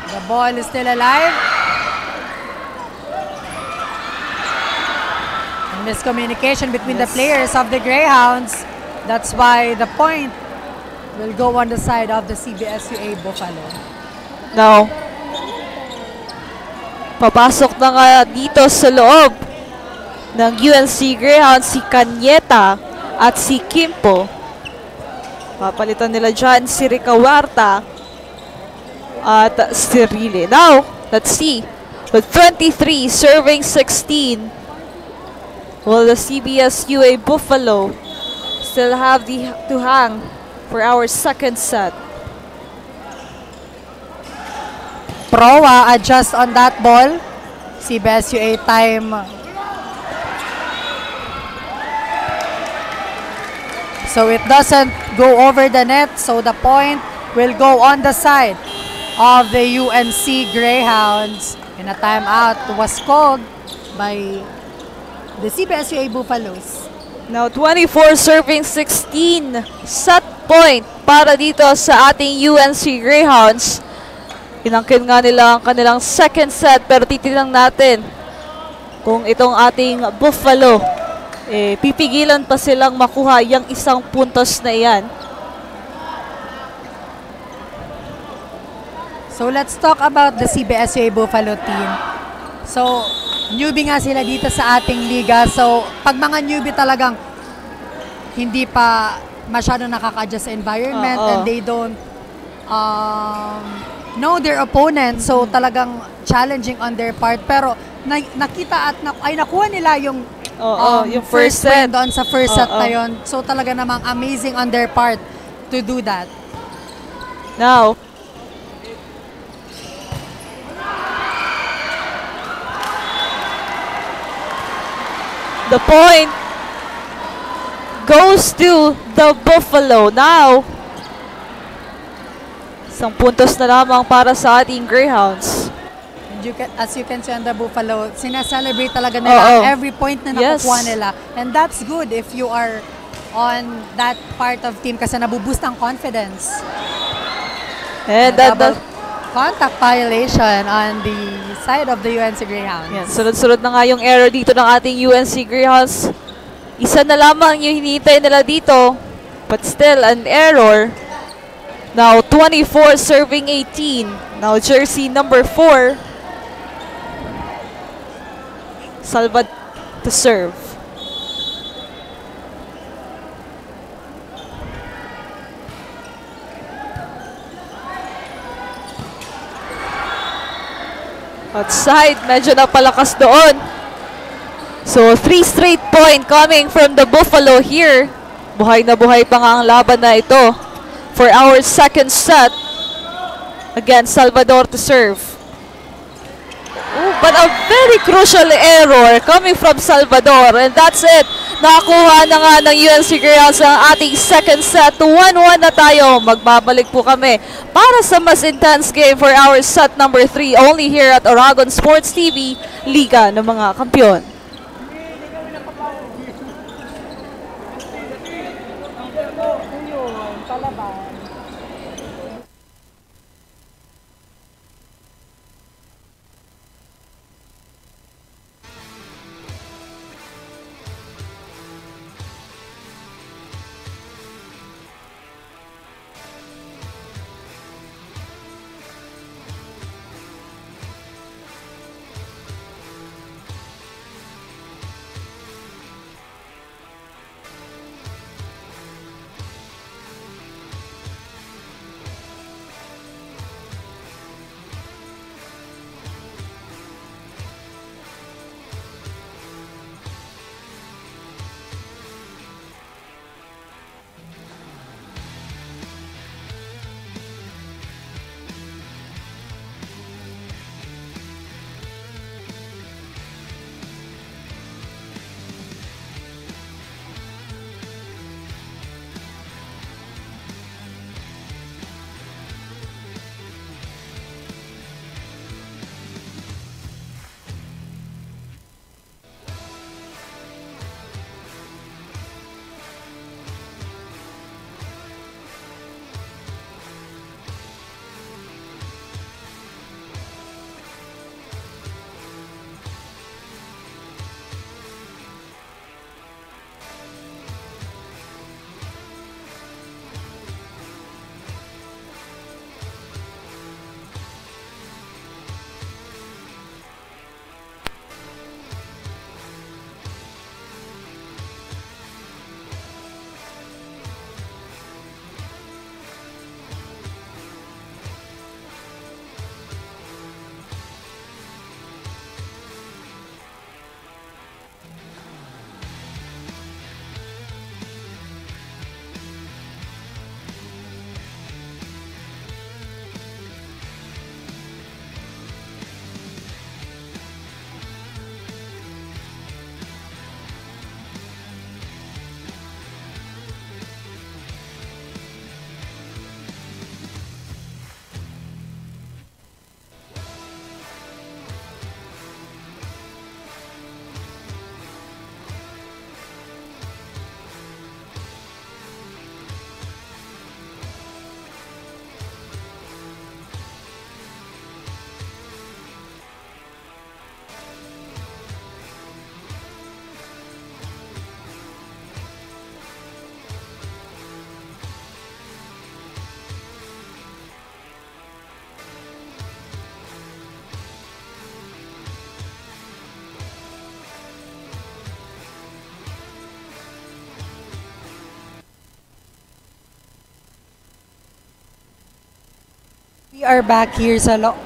The ball is still alive. And miscommunication between the players of the Greyhounds. That's why the point will go on the side of the CBS UA Buffalo. Now, papasok na nga dito sa loob ng UNC Greyhounds si Cañeta at si Kimpo. Papalitan nila dyan si Rica Huerta at si Rile. Now, let's see. With 23 serving 16, will the CBS UA Buffalo still have to hang for our second set? Proa adjust on that ball. CBS UA time. So it doesn't go over the net. So the point will go on the side of the UNC Greyhounds. And a timeout was called by the CBS UA Buffaloes. Now 24 serving 16. Set point para dito sa ating UNC Greyhounds. Inangkin nga nila ang kanilang second set, pero titignan natin kung itong ating Buffalo pipigilan pa silang makuha yung isang puntos na iyan. So let's talk about the CBS UA Buffalo team. So newbie nga sila dito sa ating liga. So pag mga newbie talagang hindi pa masyado nakaka-adjust sa environment and they don't know their opponent. So talagang challenging on their part. Pero nakita at nakuha nila yung Yung first set. win doon sa first set Oo. na yun. So talaga namang amazing on their part to do that. Now, the point goes to the Buffalo. Now, isang puntos na lamang para sa ating Greyhounds. And as you can see on the Buffalo, sinaselebrate talaga nila Oo. every point na Yes. nakukuha nila. And that's good if you are on that part of team kasi nabuboost ang confidence. And Double contact violation on the side of the UNC Greyhounds. yan, sunod-sunod na nga yung error dito ng ating UNC Greyhounds. Isa na lamang yung hinihintay nila dito. But still, an error. Now, 24 serving 18. Now, jersey number 4. Salva to serve. Outside, medyo napalakas doon. So, 3 straight point coming from the Buffalo here. Buhay na buhay pa nga ang laban na ito for our second set. Again, Salvador to serve. Ooh, but a very crucial error coming from Salvador. And that's it. Nakakuha na nga ng UNC Greyhounds ang ating second set. 1-1 na tayo. Magbabalik po kami para sa mas intense game for our set number 3 only here at Oragon Sports TV, Liga ng mga Kampiyon. We are back here sa loob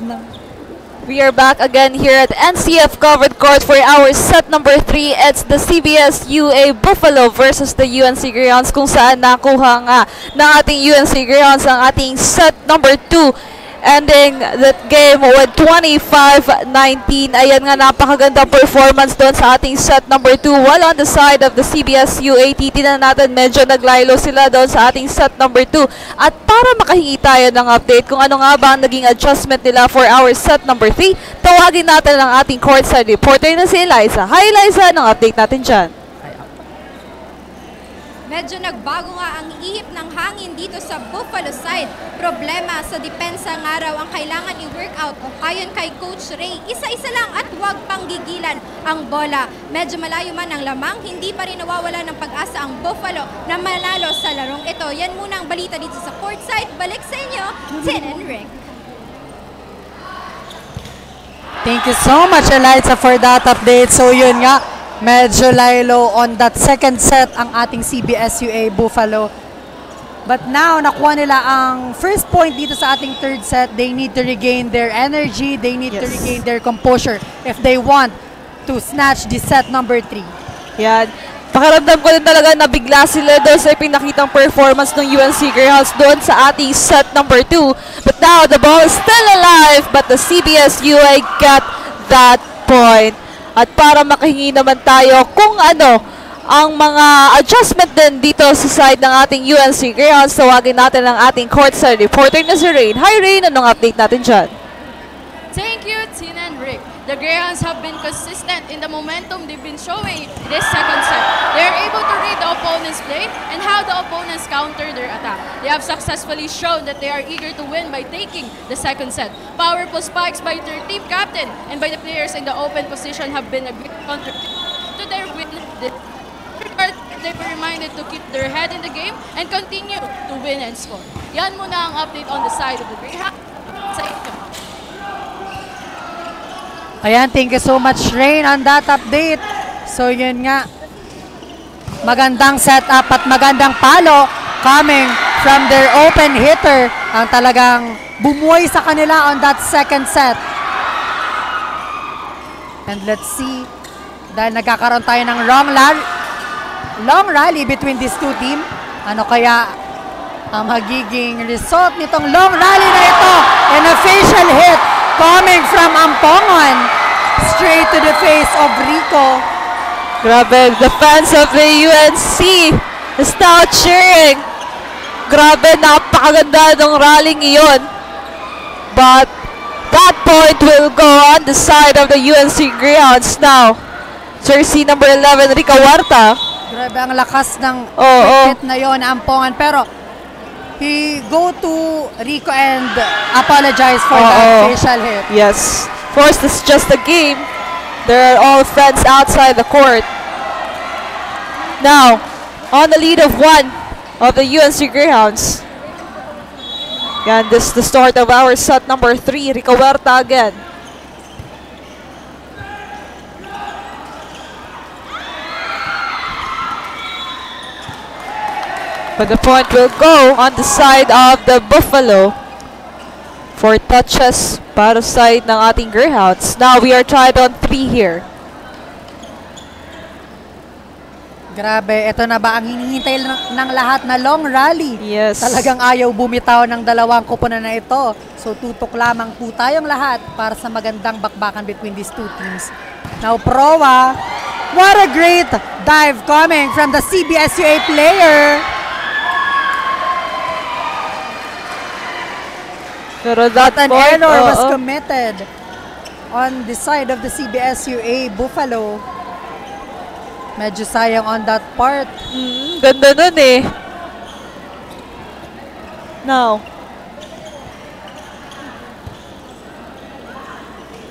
ng We are back again here at NCF Covered Court for our set number 3. It's the CBS UA Buffalo versus the UNC Greyhounds, kung saan nakuha nga ng ating UNC Greyhounds ang ating set number 2, ending that game with 25-19. Ayan nga, napakagandang performance doon sa ating set number 2. While on the side of the CBS UA, titignan natin medyo naglaylo sila doon sa ating set number 2. At para makahingi tayo ng update kung ano nga ba ang naging adjustment nila for our set number 3, tawagin natin ang ating courtside reporter na si Eliza. Hi Eliza, anong update natin dyan? Medyo nagbago nga ang ihip ng hangin dito sa Buffalo side. Problema sa depensa nga raw ang kailangan i-workout. Ayon kay Coach Ray, isa-isa lang at huwag pang gigilan ang bola. Medyo malayo man ang lamang, hindi pa rin nawawala ng pag-asa ang Buffalo na manalo sa larong ito. Yan muna ang balita dito sa courtside. Balik sa inyo, Tin and Rick. Thank you so much, Eliza, for that update. So yun nga, medyo laylo on that second set ang ating CBS UA Buffalo. But now, nakuha nila ang first point dito sa ating third set. They need to regain their energy. They need to regain their composure if they want to snatch the set number 3. Yan. Pakiramdam ko din talaga na bigla sila doon sa pinakitang performance ng UNC Greyhounds doon sa ating set number 2. But now, the ball is still alive, but the CBS UA got that point. At para makahingi naman tayo kung ano ang mga adjustment din dito sa side ng ating UNC Greyhounds, tawagin natin ang ating courtside reporter na si Rain. Hi Rain, anong update natin dyan? Thank you, Tina and Rick. The Greyhounds have been consistent in the momentum they've been showing this second set. They're able to read the opponent's play and how the opponents counter their attack. They have successfully shown that they are eager to win by taking the second set. Powerful spikes by their team captain and by the players in the open position have been a great contribution to their win. They were reminded to keep their head in the game and continue to win and score. Yan muna ang update on the side of the Greyhounds. Sa inyo. Ayan, thank you so much, Rain, on that update. So yun nga, magandang setup at magandang palo coming from their open hitter ang talagang bumuhay sa kanila on that second set. And let's see, dahil nagkakaroon tayo ng long rally between these two teams, ano kaya ang magiging result nitong long rally na ito? And a facial hit coming from Ampongan straight to the face of Rico. Grabe, the fans of the UNC is now cheering. Grabe, napakaganda ng rallying iyon. But that point will go on the side of the UNC Greyhounds now. Jersey number 11, Rica Huerta. Grabe ang lakas ng hit na yon, Ampongan. Pero he go to Rico and apologize for that facial hit. Yes. Of course, this is just a game. They're all friends outside the court. Now, on the lead of 1 of the UNC Greyhounds. And this is the start of our set number 3. Rica Huerta again. But the point will go on the side of the Buffalo. 4 touches para sa side ng ating Greyhounds. Now we are tied on 3 here. Grabe, ito na ba ang hinihintay ng lahat na long rally? Yes. Talagang ayaw bumitaw ng dalawang kupunan na ito. So tutok lamang po tayong lahat para sa magandang bakbakan between these two teams. Now Proa, what a great dive coming from the CBSUA player. Pero that But an point, error was committed on the side of the CBSUA Buffalo. Medyo sayang on that part. Ganda nun eh. Now,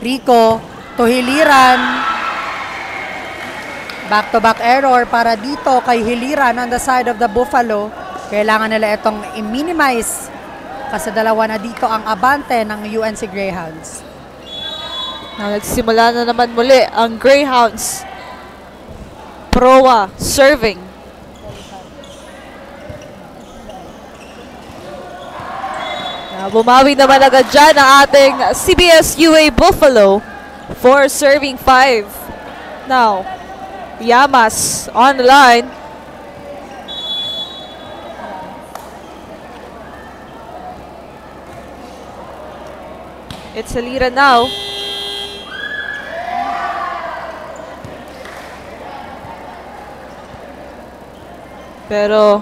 Rico, tuhiliran. Back-to-back error para dito kay Hiliran on the side of the Buffalo. Kailangan nila itong i-minimize kasi dalawa na dito ang abante ng UNC Greyhounds. now nagsimula na naman muli ang Greyhounds. Proa serving. Bumawi naman agad dyan ang ating CBS UA Buffalo for serving 5. Now, Yamas on the line. It's Alira now. Pero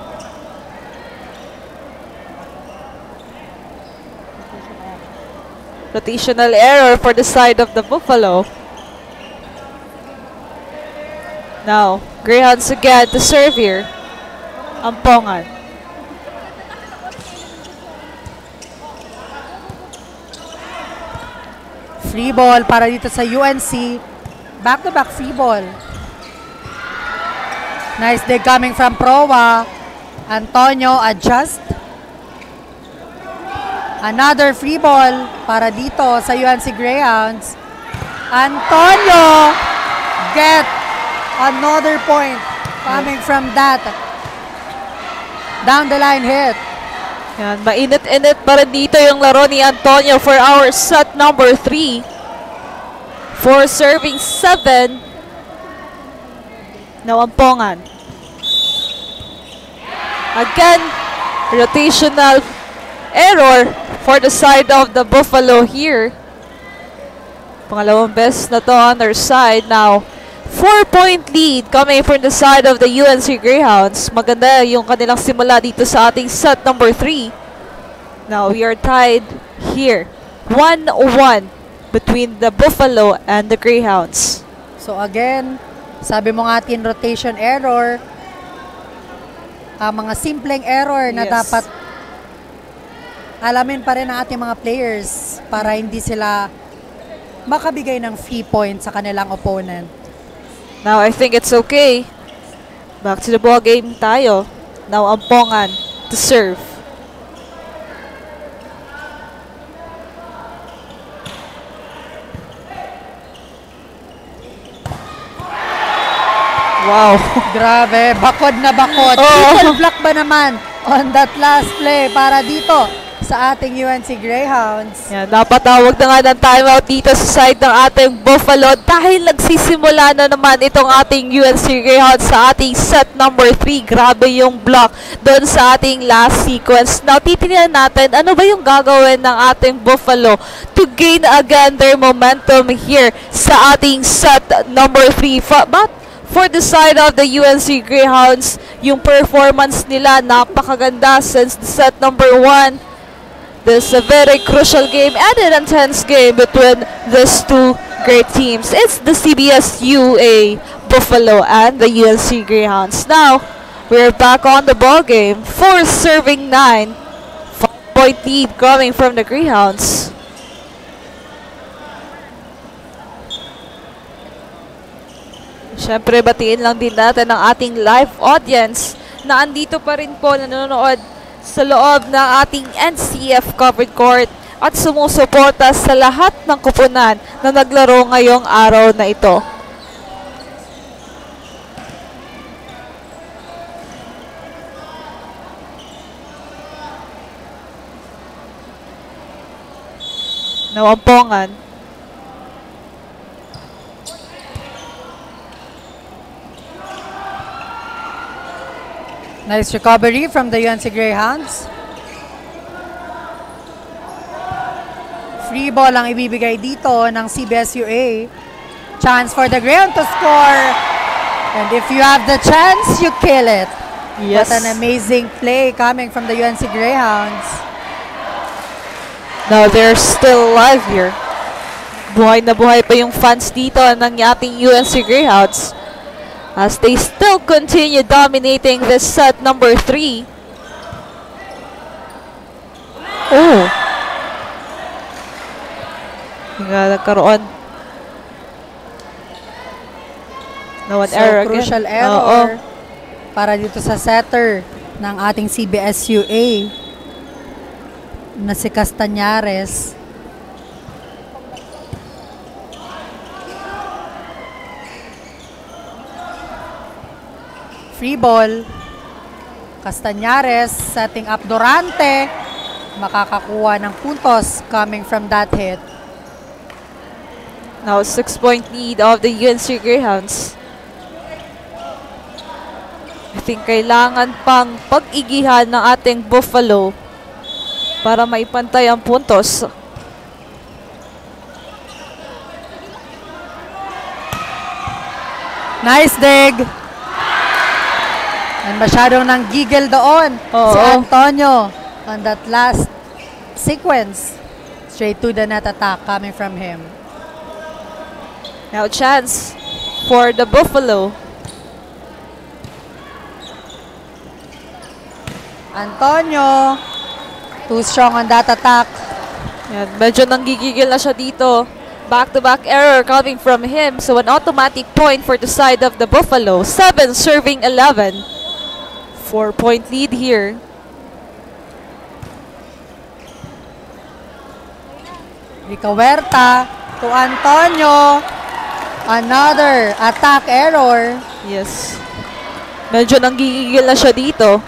rotational error for the side of the Buffalo. Now, Greyhounds again to serve here. Ampongan. Free ball para dito sa UNC. Back-to-back free ball. Nice dig coming from Proa. Antonio adjust. Another free ball para dito sa UNC Greyhounds. Antonio get another point coming from that down the line hit. Yan, mainit-init pa rin dito yung laro ni Antonio for our set number 3. For serving 7. Now, Ampongan. Again, rotational error for the side of the Buffalo here. Pangalawang best na to on their side. Now, 4-point lead coming from the side of the UNC Greyhounds. Maganda yung kanilang simula dito sa ating set number 3. Now, we are tied here. 1-1 between the Buffalo and the Greyhounds. So again, sabi mo nga atin rotation error. Mga simpleng error na dapat alamin pa rin ng ating mga players para hindi sila makabigay ng free point sa kanilang opponent. Now, I think it's okay. Back to the ball game tayo. Now, Ampongan to serve. Wow. Grabe, bakod na bakod. Oh. Triple block ba naman on that last play para dito sa ating UNC Greyhounds. Yan, napatawag na nga ng timeout dito sa side ng ating Buffalo dahil nagsisimula na naman itong ating UNC Greyhounds sa ating set number 3. Grabe yung block doon sa ating last sequence. Now, titingnan natin ano ba yung gagawin ng ating Buffalo to gain again their momentum here sa ating set number 3. But for the side of the UNC Greyhounds, yung performance nila napakaganda since the set number 1. This is a very crucial game and an intense game between these two great teams. It's the CBS UA Buffalo and the UNC Greyhounds. Now, we're back on the ball game. 4 serving 9. 5-point lead coming from the Greyhounds. Siyempre, batiin lang din natin ang ating live audience na andito pa rin po nanonood sa loob ng ating NCF covered court at sumusuporta sa lahat ng kupunan na naglaro ngayong araw na ito. Nawampongan. Nice recovery from the UNC Greyhounds. Free ball ang ibibigay dito ng CBS UA. Chance for the Greyhound to score. And if you have the chance, you kill it. Yes. What an amazing play coming from the UNC Greyhounds. Now they're still alive here. Buhay na buhay pa yung fans dito ng ating UNC Greyhounds as they still continue dominating this set number 3. Oh. Nga nagkaroon. No, an So, error again. crucial error para dito sa setter ng ating CBS UA na si Castañares. Free ball. Castañares setting up Durante. makakakuha ng puntos coming from that hit. Now 6-point lead of the UNC Greyhounds. I think kailangan pang pag-igihan ng ating Buffalo para maipantay ang puntos. Nice dig! And masyadong nang giggle doon si Antonio on that last sequence. Straight to the net attack coming from him. Now chance for the Buffalo. Antonio, too strong on that attack. Yan, medyo nanggigigil na siya dito. Back-to-back error coming from him. So an automatic point for the side of the Buffalo. 7 serving 11. 4-point lead here. Rica Huerta to Antonio. Another attack error. Yes. Medyo nanggigigil na siya dito.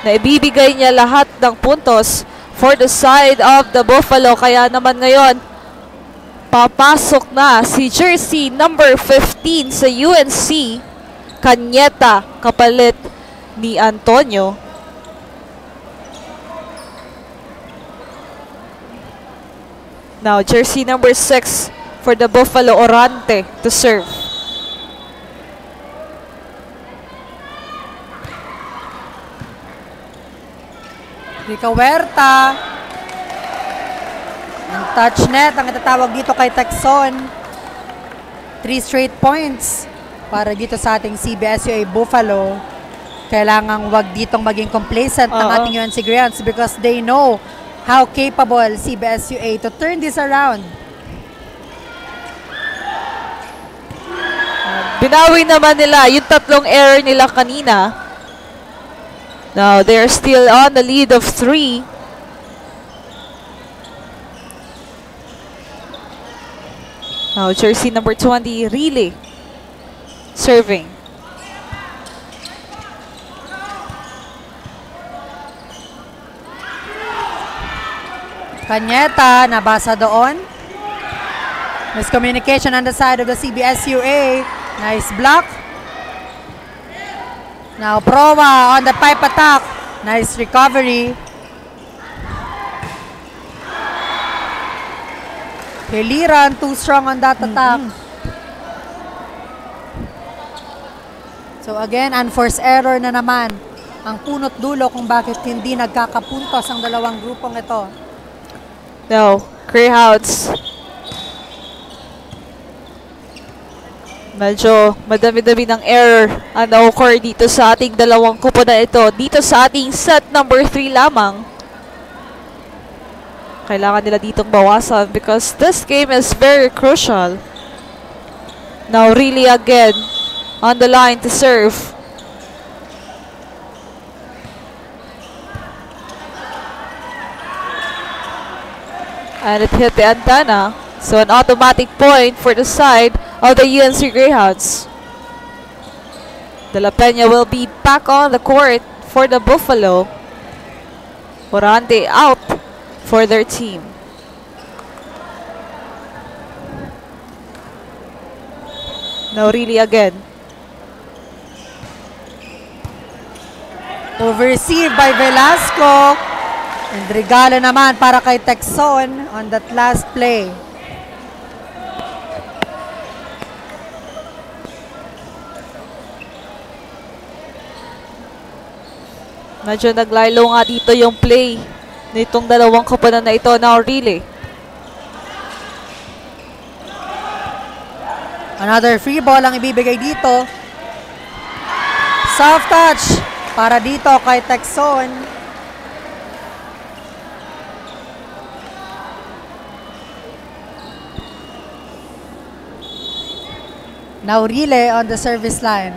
Na ibibigay niya lahat ng puntos for the side of the Buffalo. Kaya naman ngayon, papasok na si jersey number 15 sa UNC. Cañeta, kapalit ni Antonio. Now, jersey number 6 for the Buffalo, Orante to serve. Rica Huerta. Ang touch net, ang itatawag dito kay Texon. 3 straight points para dito sa ating CBSUA Buffalo. Kailangan wag ditong maging complacent ng ating UNC Greyhounds because they know how capable CBSUA to turn this around. Binawi naman nila yung tatlong error nila kanina. Now, they're still on the lead of 3. Now, jersey number 20, Rile, serving. Cañeta, nabasa doon. Miscommunication on the side of the CBSUA. Nice block. Now, Proa on the pipe attack. Nice recovery. Hiliran, too strong on that attack. So again, unforced error na naman. Ang punot dulo kung bakit hindi nagkakapuntos ang dalawang grupong ito. Now, Greyhounds. Medyo madami-dami ng error ang na-occur dito sa ating dalawang kupo na ito. Dito sa ating set number 3 lamang. Kailangan nila ditong bawasan because this game is very crucial. Now, really again on the line to serve. And it hit the antenna. So an automatic point for the side of the UNC Greyhounds. De La Peña will be back on the court for the Buffalo. Orante out for their team. Now really again. Overreceived by Velasco. And regalo naman para kay Texon on that last play. Medyo naglaylo nga dito yung play nitong dalawang kapanan na ito. Now really. Another free ball ang ibibigay dito. Soft touch para dito kay Texon. Now Rile on the service line.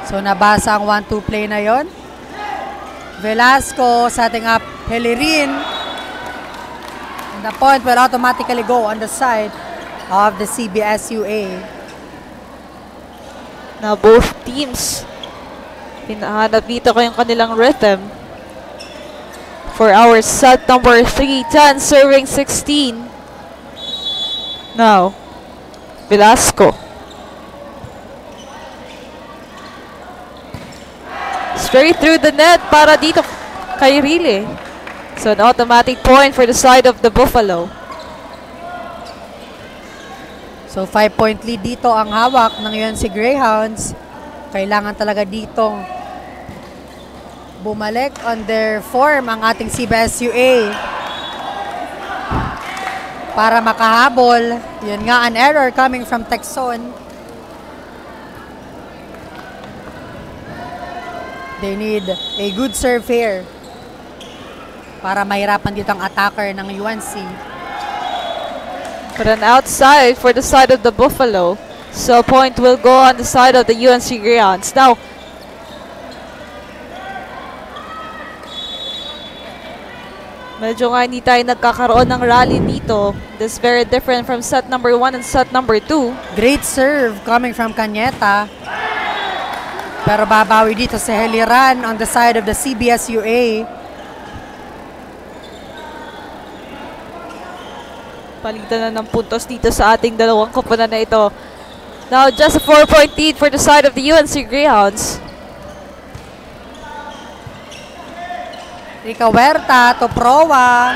So nabasa ang 1-2 play na yon. Velasco setting up Helirin. And the point will automatically go on the side of the CBSUA. Now both teams hinahanap dito ko yung kanilang rhythm. For our set number 3, 10 serving 16. Now, Velasco. Straight through the net para dito kay Rile. So an automatic point for the side of the Buffalo. So 5-point lead dito ang hawak ng UNC Greyhounds. Kailangan talaga ditong bumalik on their form ang ating CBS-UA para makahabol. Yun nga, an error coming from Texon. They need a good serve here para mahirapan dito ang attacker ng UNC. But an outside for the side of the Buffalo. So point will go on the side of the UNC Greyhounds. Now, medyo nga hindi tayo nagkakaroon ng rally dito. This is very different from set number 1 and set number 2. Great serve coming from Cañeta. Pero babawi dito si Heliran on the side of the CBS-UA. Palitan na ng puntos dito sa ating dalawang koponan na ito. Now, just a 4-point lead for the side of the UNC Greyhounds. Rica Huerta to Proa.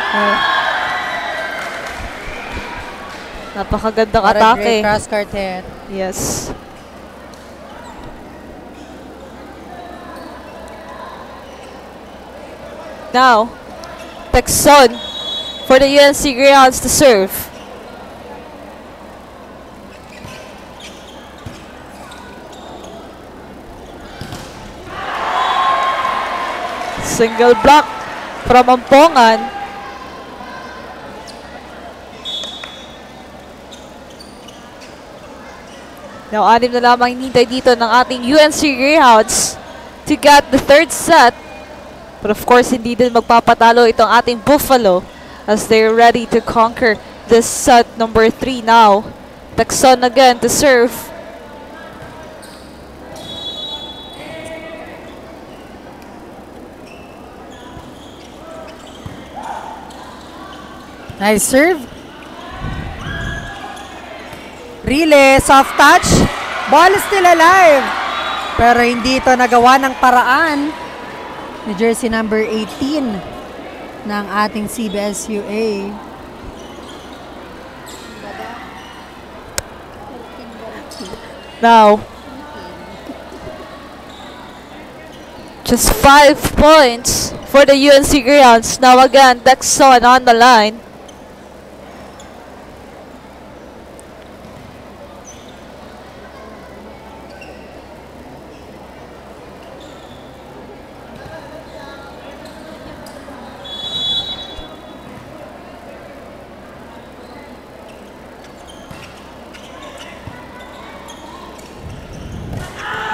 Napakagandang What a atake. great cross quartet. Yes. Now, Texon for the UNC Greyhounds to serve. Single block from Ampongan. Now, 6 na lamang hinintay dito ng ating UNC Greyhounds to get the third set. But of course, hindi din magpapatalo itong ating Buffalo as they're ready to conquer this set number 3 now. Texon again to serve. Nice serve. Rile, soft touch. Ball is still alive. Pero hindi ito nagawa ng paraan ni jersey number 18 ng ating CBS-UA. Now, just 5 points for the UNC Greyhounds. Now again, Texon on the line.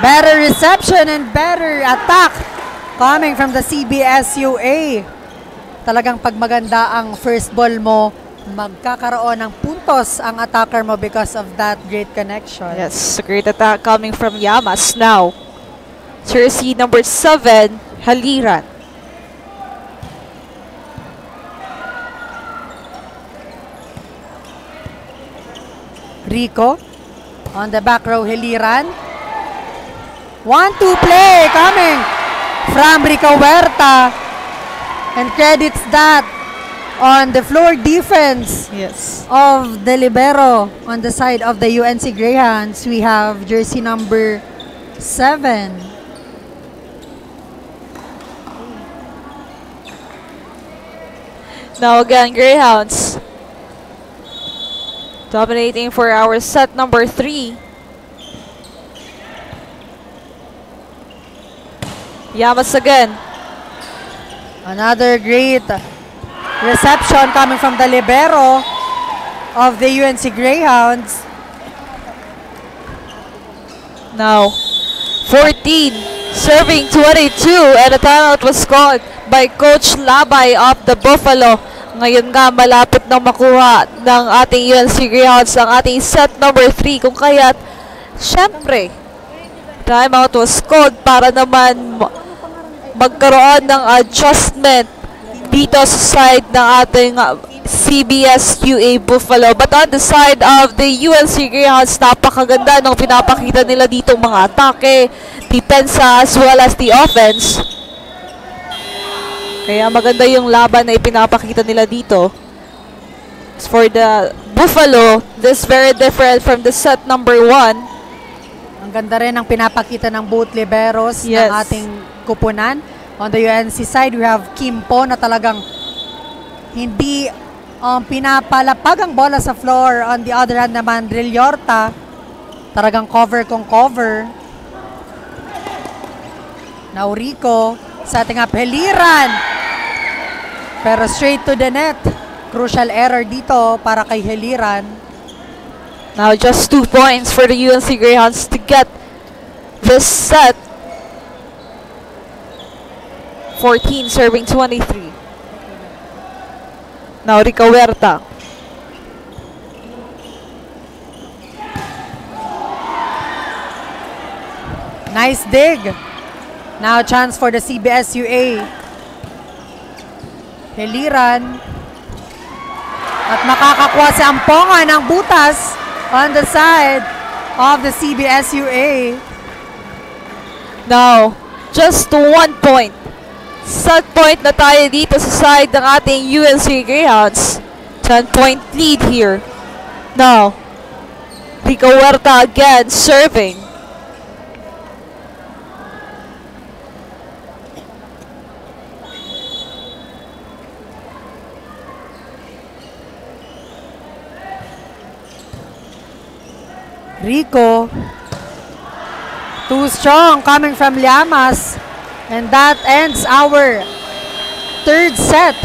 Better reception and better attack coming from the CBS-UA. Talagang pag maganda ang first ball mo, magkakaroon ng puntos ang attacker mo because of that great connection. Yes, a great attack coming from Llamas. Now, jersey number 7, Haliran. Rico on the back row, Heliran. 1-2 play coming from Rica Huerta, and credits that on the floor defense Yes. of the libero on the side of the UNC Greyhounds. We have jersey number 7. Now again, Greyhounds dominating for our set number 3. Llamas again. Another great reception coming from the libero of the UNC Greyhounds. Now, 14, serving 22, and a timeout was called by Coach Labay of the Buffalo. Ngayon nga, malapit na makuha ng ating UNC Greyhounds ang ating set number 3. Kung kaya't, syempre, Timeout was called para naman magkaroon ng adjustment dito sa side ng ating CBS UA Buffalo. But on the side of the UNC Greyhounds, napakaganda ng pinapakita nila dito mga atake, depensa as well as the offense. Kaya maganda yung laban na ipinapakita nila dito. As for the Buffalo, this very different from the set number 1. Ang ganda rin ang pinapakita ng both liberos Yes. ng ating kupunan. On the UNC side, we have Kimpo na talagang hindi pinapalapag ang bola sa floor. On the other hand naman, Drilyorta, talagang cover kung cover. Naurico, sa ating Heliran. Pero straight to the net. Crucial error dito para kay Heliran. Now just 2 points for the UNC Greyhounds to get this set. 14 serving 23. Now Rica Huerta. Nice dig. Now chance for the CBS UA. Heliran. At makakakuha si Amponga ng butas on the side of the CBS UA. Now, just 1 point. Set point na tayo dito sa side ng ating UNC Greyhounds. 10-point lead here. Now, Rica Huerta again serving. Rico. Too strong coming from Llamas. And that ends our third set.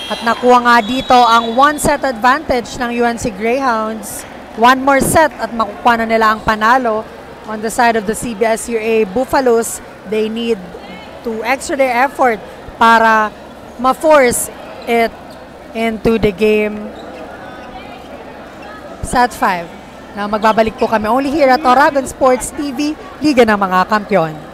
At nakuha nga dito ang 1-set advantage ng UNC Greyhounds. One more set at makukuha na nila ang panalo. On the side of the CBS UA Buffaloes, they need to extra their effort para ma-force it into the game. Set 5. Na magbabalik po kami only here at Oragon Sports TV, Liga ng mga Kampiyon.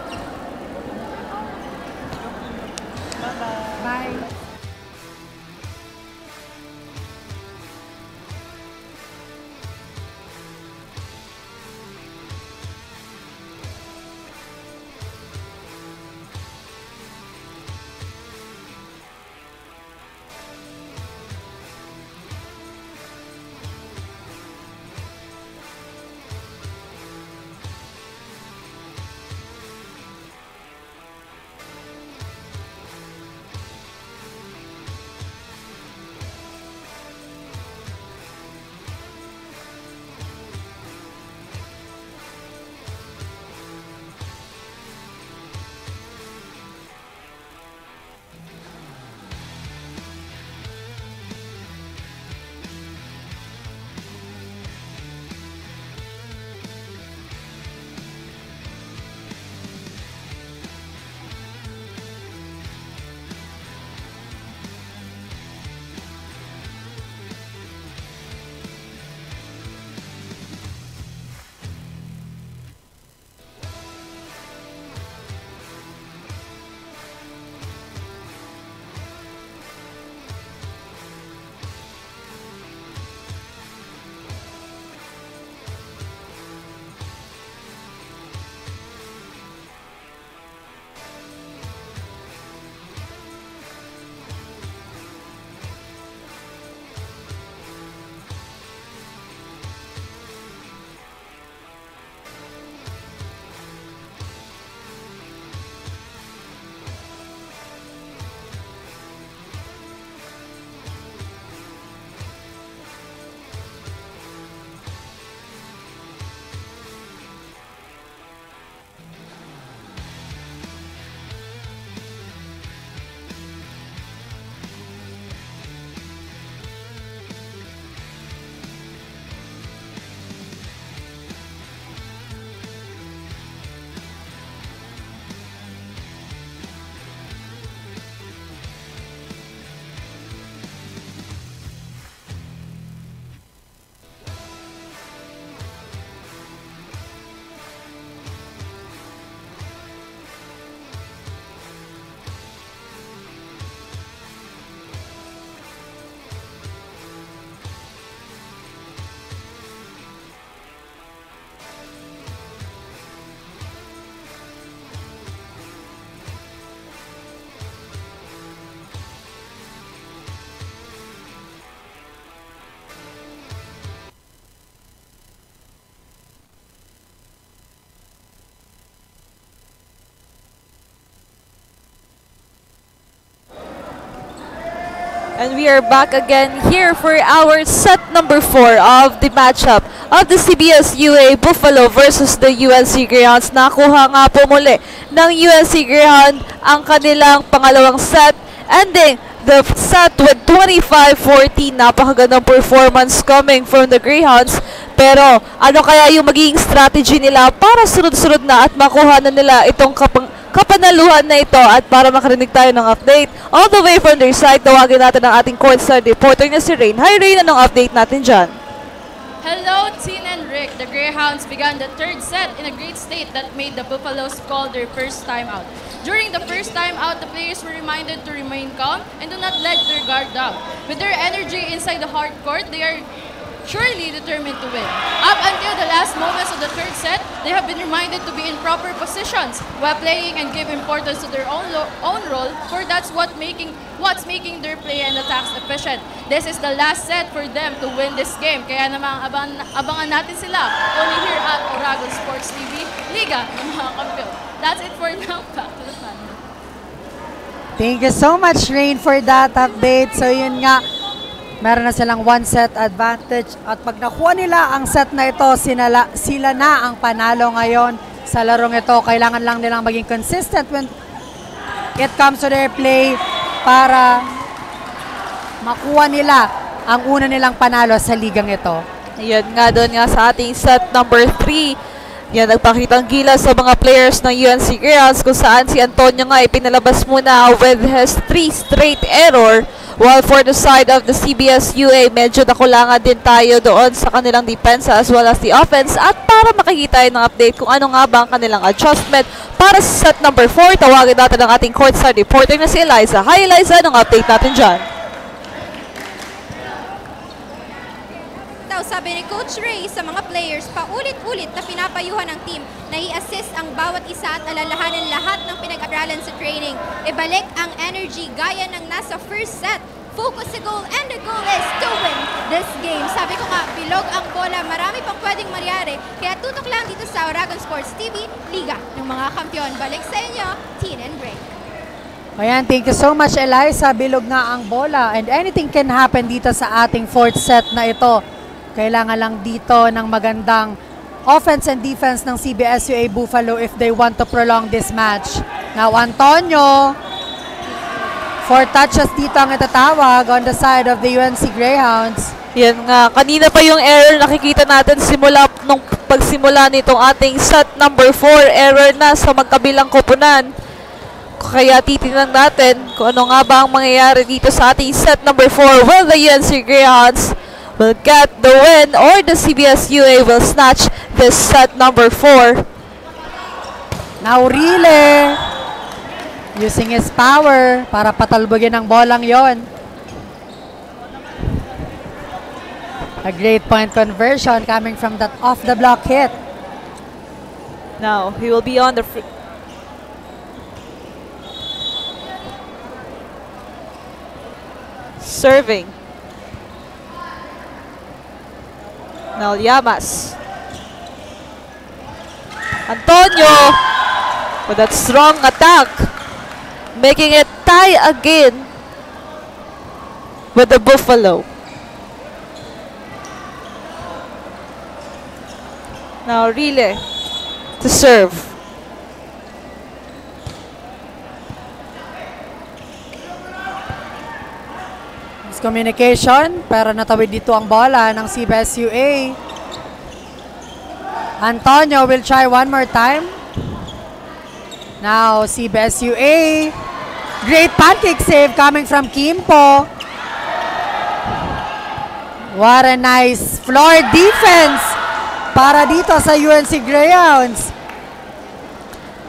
And we are back again here for our set number 4 of the matchup of the CBS UA Buffalo versus the UNC Greyhounds. Nakuha nga po muli ng UNC Greyhound ang kanilang pangalawang set, ending the set with 25-14. Napakagandang performance coming from the Greyhounds. Pero ano kaya yung magiging strategy nila para sunod-sunod na at makuha na nila itong kapanaluhan na ito? At para makarinig tayo ng update all the way from their side, tawagin natin ang ating courtside reporter na si Rain. Hi Rain, anong update natin dyan? Hello, Tin and Rick. The Greyhounds began the third set in a great state that made the Buffaloes call their first time out. During the first time out, the players were reminded to remain calm and do not let their guard down. With their energy inside the hard court, they are surely determined to win. Up until the last moments of the third set, they have been reminded to be in proper positions while playing and give importance to their own role, for that's what's making their play and attacks efficient. This is the last set for them to win this game. Kaya naman abangan natin sila only here at Oragon Sports TV, Liga ng mga Kampiyon. That's it for now. Back to the panel. Thank you so much, Rain, for that update. So yun nga, meron na silang 1 set advantage at pag nakuha nila ang set na ito, sila na ang panalo ngayon sa larong ito. Kailangan lang nilang maging consistent when it comes to their play para makuha nila ang una nilang panalo sa ligang ito. Ayan nga, doon nga sa ating set number 3. Yan, nagpakitang gilas sa mga players ng UNC Greyhounds kung saan si Antonio nga ipinalabas muna with his 3 straight error. While for the side of the CBS UA, medyo nakulangan din tayo doon sa kanilang depensa as well as the offense. At para makikita tayo ng update kung ano nga ba ang kanilang adjustment para sa set number 4, tawagin natin ang ating courtside reporter na si Eliza. Hi Eliza, anong update natin dyan? Sabi ni Coach Ray sa mga players, paulit-ulit na pinapayuhan ng team na i-assist ang bawat isa at alalahanin lahat ng pinag-aralan sa training. Ibalik ang energy gaya ng nasa first set. Focus sa goal and the goal is to win this game. Sabi ko nga, bilog ang bola, marami pang pwedeng mangyari. Kaya tutok lang dito sa Oragon Sports TV, Liga ng mga Kampiyon. Balik sa inyo, Tin and Break. Ayan, thank you so much Eliza. Bilog nga ang bola and anything can happen dito sa ating 4th set na ito. Kailangan lang dito ng magandang offense and defense ng CBS UA Buffalo if they want to prolong this match. Now, Antonio, 4 touches dito ang itatawag on the side of the UNC Greyhounds. Yan nga, kanina pa yung error nakikita natin simula nung pagsimula nitong ating set number 4. Error na sa magkabilang koponan. Kaya titingnan natin kung ano nga ba ang mangyayari dito sa ating set number 4. Will the UNC Greyhounds will get the win or the CBS UA will snatch this set number 4. Now Rile using his power para patalbogin ang bolang yon. A great point conversion coming from that off the block hit. Now he will be on the serving. Now Llamas. Antonio with that strong attack, making it tie again with the Buffalo. Now Rile to serve. Miscommunication, pero natawid dito ang bola ng CBS UA. Antonio will try one more time. Now CBS UA. Great pancake save coming from Kimpo. What a nice floor defense para dito sa UNC Greyhounds.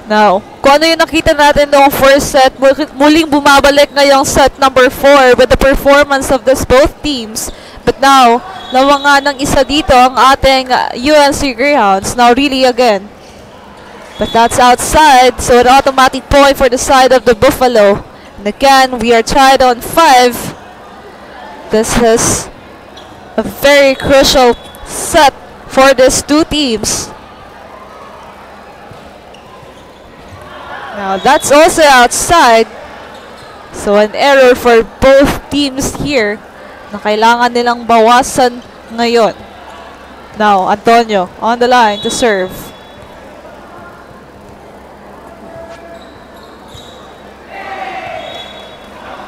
Now, kung ano yung nakita natin noong first set, muling bumabalik ngayong set number 4 with the performance of this both teams. But now, nawa ng isa dito ang ating UNC Greyhounds. Now, really again. But that's outside, so an automatic point for the side of the Buffalo. And again, we are tied on 5. This is a very crucial set for these two teams. Now that's also outside. So an error for both teams here na kailangan nilang bawasan ngayon. Now, Antonio on the line to serve.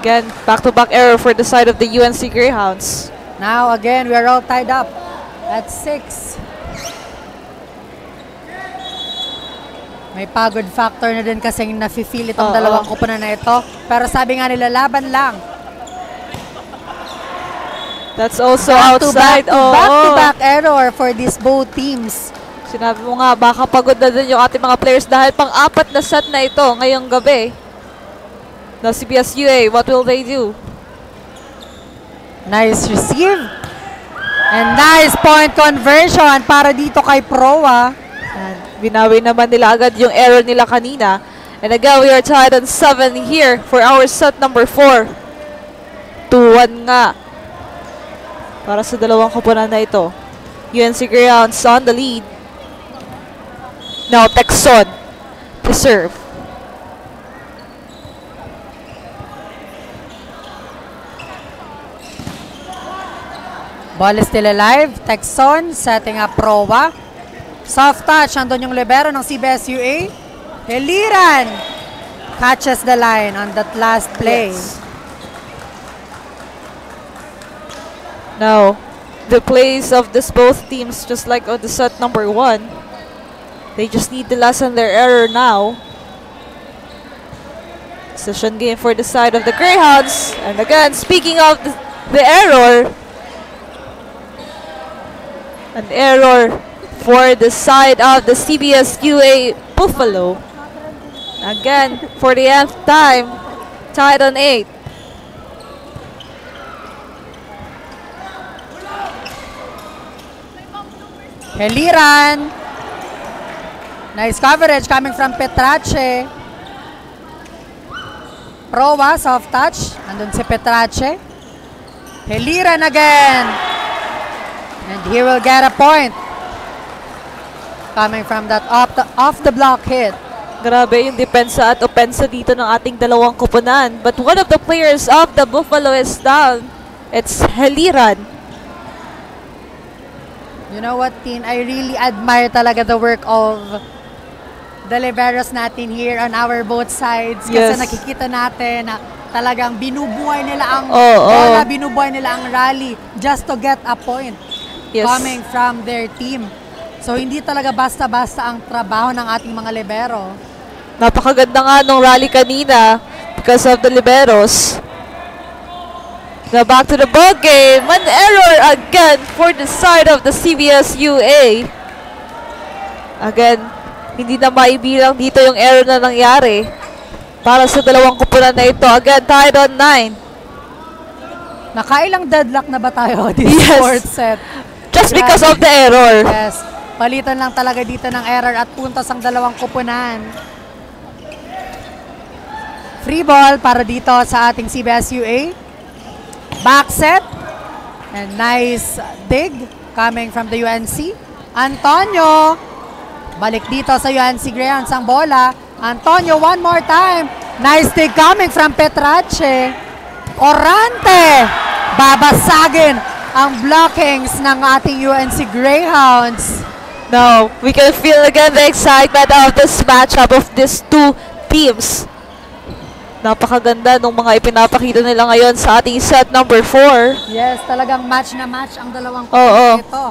Again, back-to-back error for the side of the UNC Greyhounds. Now again, we are all tied up at 6. May pagod factor na din kasing nafe-feel itong dalawang koponan na ito. Pero sabi nga nila, laban lang. That's also outside. Back-to-back error for these both teams. Sinabi mo nga, baka pagod na din yung ating mga players dahil pang-apat na set na ito ngayong gabi. Now, CBS-UA, what will they do? Nice receive. And nice point conversion para dito kay Proa. And binawi naman nila agad yung error nila kanina. And again, we are tied on 7 here for our set number 4. 2-1 nga. Para sa dalawang koponan na ito. UNC Greyhounds on the lead. Now, Texon to serve. Ball is still alive. Texon setting up Proa. Soft touch. Andun yung libero ng CBS-UA. Heliran catches the line on that last play. Yes. Now, the plays of this both teams, just like on the set number 1, they just need to lessen their error now. Session game for the side of the Greyhounds. And again, speaking of the error, an error for the side of the CBS-UA Buffalo. Again, for the nth time, tied on 8. Heliran. Nice coverage coming from Petrache. Proa, soft touch. Andun si Petrache. Heliran again. And he will get a point. Coming from that off the block hit. Grabe yung depensa at opensa dito ng ating dalawang koponan. But one of the players of the Buffalo is down. It's Heliran. You know what, Tin? I really admire talaga the work of the liberos natin here on our both sides. Kasi Yes. nakikita natin na talagang binubuhay nila ang Oo. binubuhay nila ang rally just to get a point. Yes. Coming from their team. So, hindi talaga basta-basta ang trabaho ng ating mga libero. Napakaganda nga nung rally kanina because of the liberos. Now back to the ball game. An error again for the side of the CBS-UA. Again, hindi na maibilang dito yung error na nangyari para sa dalawang koponan na ito. Again, tied on 9. Nakailang deadlock na ba tayo this Yes. fourth set? Just because of the error. Yes. Palitan lang talaga dito ng error at puntos ang dalawang koponan. Free ball para dito sa ating CBS-UA. Back set. And nice dig coming from the UNC. Antonio. Balik dito sa UNC Greyhounds ang bola. Antonio one more time. Nice dig coming from Petrache. Orante. Babasagin ang blockings ng ating UNC Greyhounds. Now, we can feel again the excitement of this matchup of these two teams. Napakaganda ng mga ipinapakita nila ngayon sa ating set number 4. Yes, talagang match na match ang dalawang Oo. koponan ito.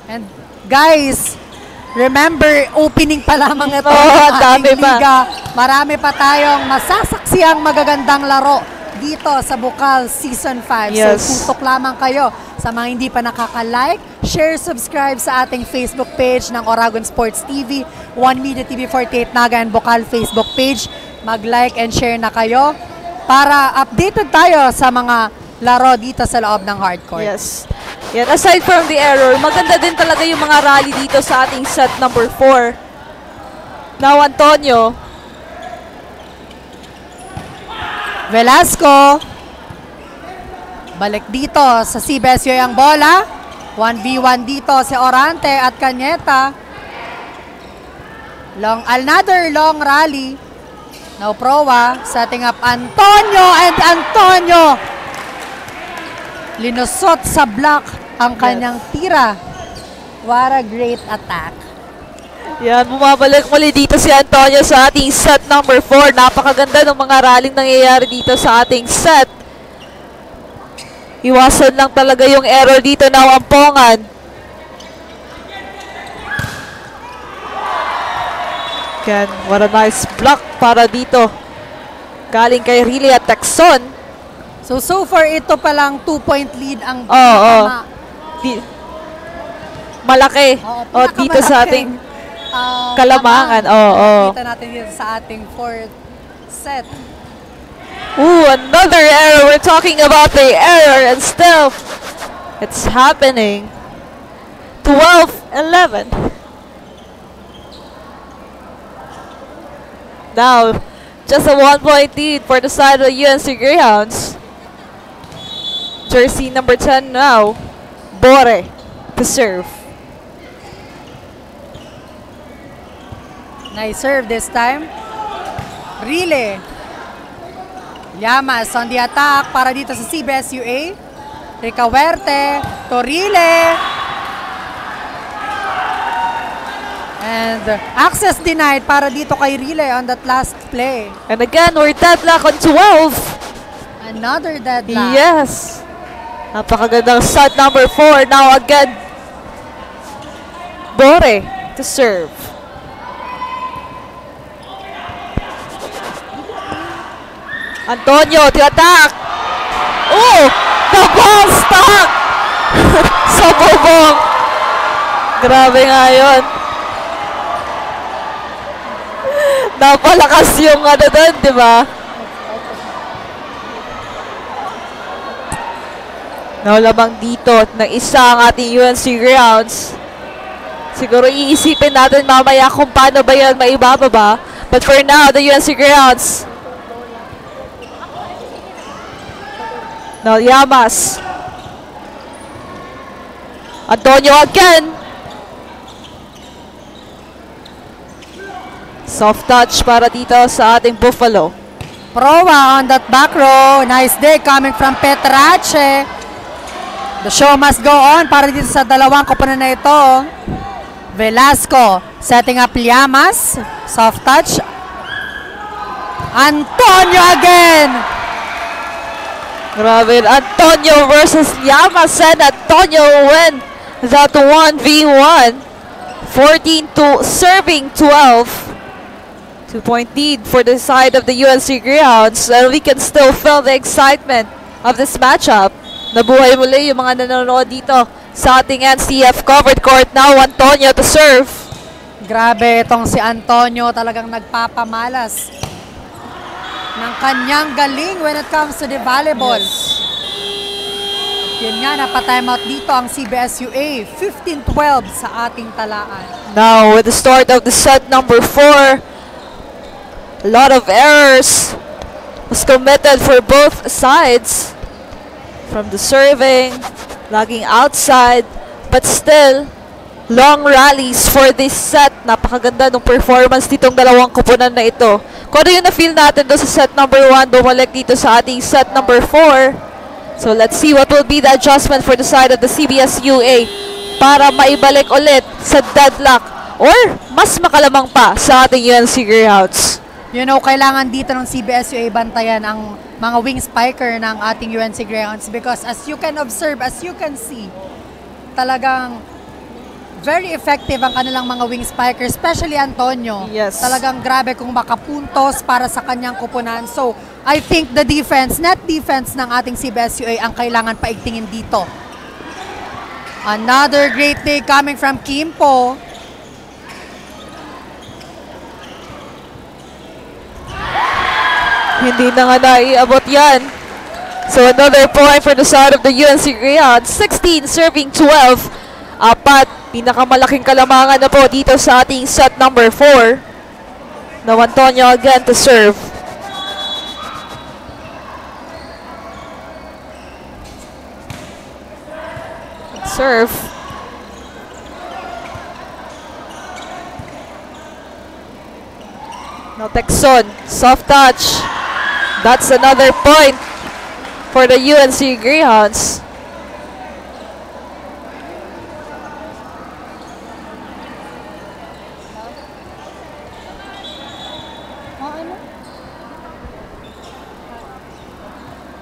And guys, remember, opening pa lamang ito Oo, ng ang dami ating pa. liga. Marami pa tayong masasaksiyang magagandang laro dito sa Bukal Season 5. Yes. So, tutok lamang kayo sa mga hindi pa nakaka-like, share, subscribe sa ating Facebook page ng Oragon Sports TV, One Media TV 48 Naga and Bukal Facebook page. Mag-like and share na kayo para updated tayo sa mga laro dito sa loob ng hardcourt. Yes. Yan, aside from the error, maganda din talaga yung mga rally dito sa ating set number 4. Now, Antonio. Velasco. Balik dito sa CBS-UA ang bola. 1v1 dito si Orante at Cañeta. Another long rally. Now Proa setting up Antonio, and Antonio linusot sa block ang kanyang tira. What a great attack. Yan, bumabalik muli dito si Antonio sa ating set number 4. Napakaganda ng mga rallying nangyayari dito sa ating set. Iwasan lang talaga yung error dito na Wampongan. Again, what a nice block para dito. Galing kay Riley at Texon. So far, ito palang 2-point lead ang Malaki. Dito sa ating Kalamangan. Kita natin dito sa ating fourth set. Ooh, another error. We're talking about the error and still it's happening. 12-11. Now, just a 1-point lead for the side of the UNC Greyhounds. Jersey number 10 now, Bore to serve. Nice serve this time. Rile. Llamas on the attack para dito sa CBS-UA. Ricawerte. Torile. And access denied para dito kay Rile on that last play. And again, we're deadlock on 12. Another deadlock. Yes. Napakagandang set number 4. Now again, Bore to serve. Antonio to attack. Oh, the ball stuck sa bubong. Grabe nga yun. Napalakas yung ano doon, di ba? Naulamang dito ng isa ang ating UNC Greyhounds. Siguro iisipin natin mamaya kung paano ba yan maibababa. But for now, the UNC Greyhounds. Now, Llamas. Antonio again. Soft touch para dito sa ating Buffalo. Proa on that back row. Nice day coming from Petrache. The show must go on para dito sa dalawang koponan na ito. Velasco setting up Llamas. Soft touch. Antonio again. Grabe, Antonio versus Llamas, and Antonio win that 1v1. 14 to serving 12. 2-point lead for the side of the UNC Greyhounds, and we can still feel the excitement of this matchup. Nabuhay muli yung mga nanonood dito sa ating NCF covered court. Now Antonio to serve. Grabe itong si Antonio, talagang nagpapamalas ng kanyang galing when it comes to the volleyball. Yes. Yun nga, napa-timeout dito ang CBS-UA. 15-12 sa ating talaan. Now with the start of the set number 4, a lot of errors was committed for both sides. From the serving, lagging outside, but still, long rallies for this set. Napakaganda ng performance ditong dalawang koponan na ito. Kung ano yung na-feel natin doon sa set number 1, bumalik dito sa ating set number 4. So let's see what will be the adjustment for the side of the CBS-UA para maibalik ulit sa deadlock or mas makalamang pa sa ating UNC Greyhounds. You know, kailangan dito ng CBS-UA bantayan ang mga wing spiker ng ating UNC Greyhounds because as you can observe, as you can see, talagang very effective ang kanilang mga wing spiker, especially Antonio. Yes. Talagang grabe kung makapuntos para sa kanyang kupunan. So, I think the defense, net defense ng ating CBS-UA ang kailangan paigtingin dito. Another great day coming from Kimpo. Hindi na nga naiabot yan. So another point for the side of the UNC Greyhounds. 16 serving 12. Apat, pinakamalaking kalamangan na po dito sa ating set number 4. Now Antonio again to serve. Serve. Now Texon. Soft touch. That's another point for the UNC Greyhounds.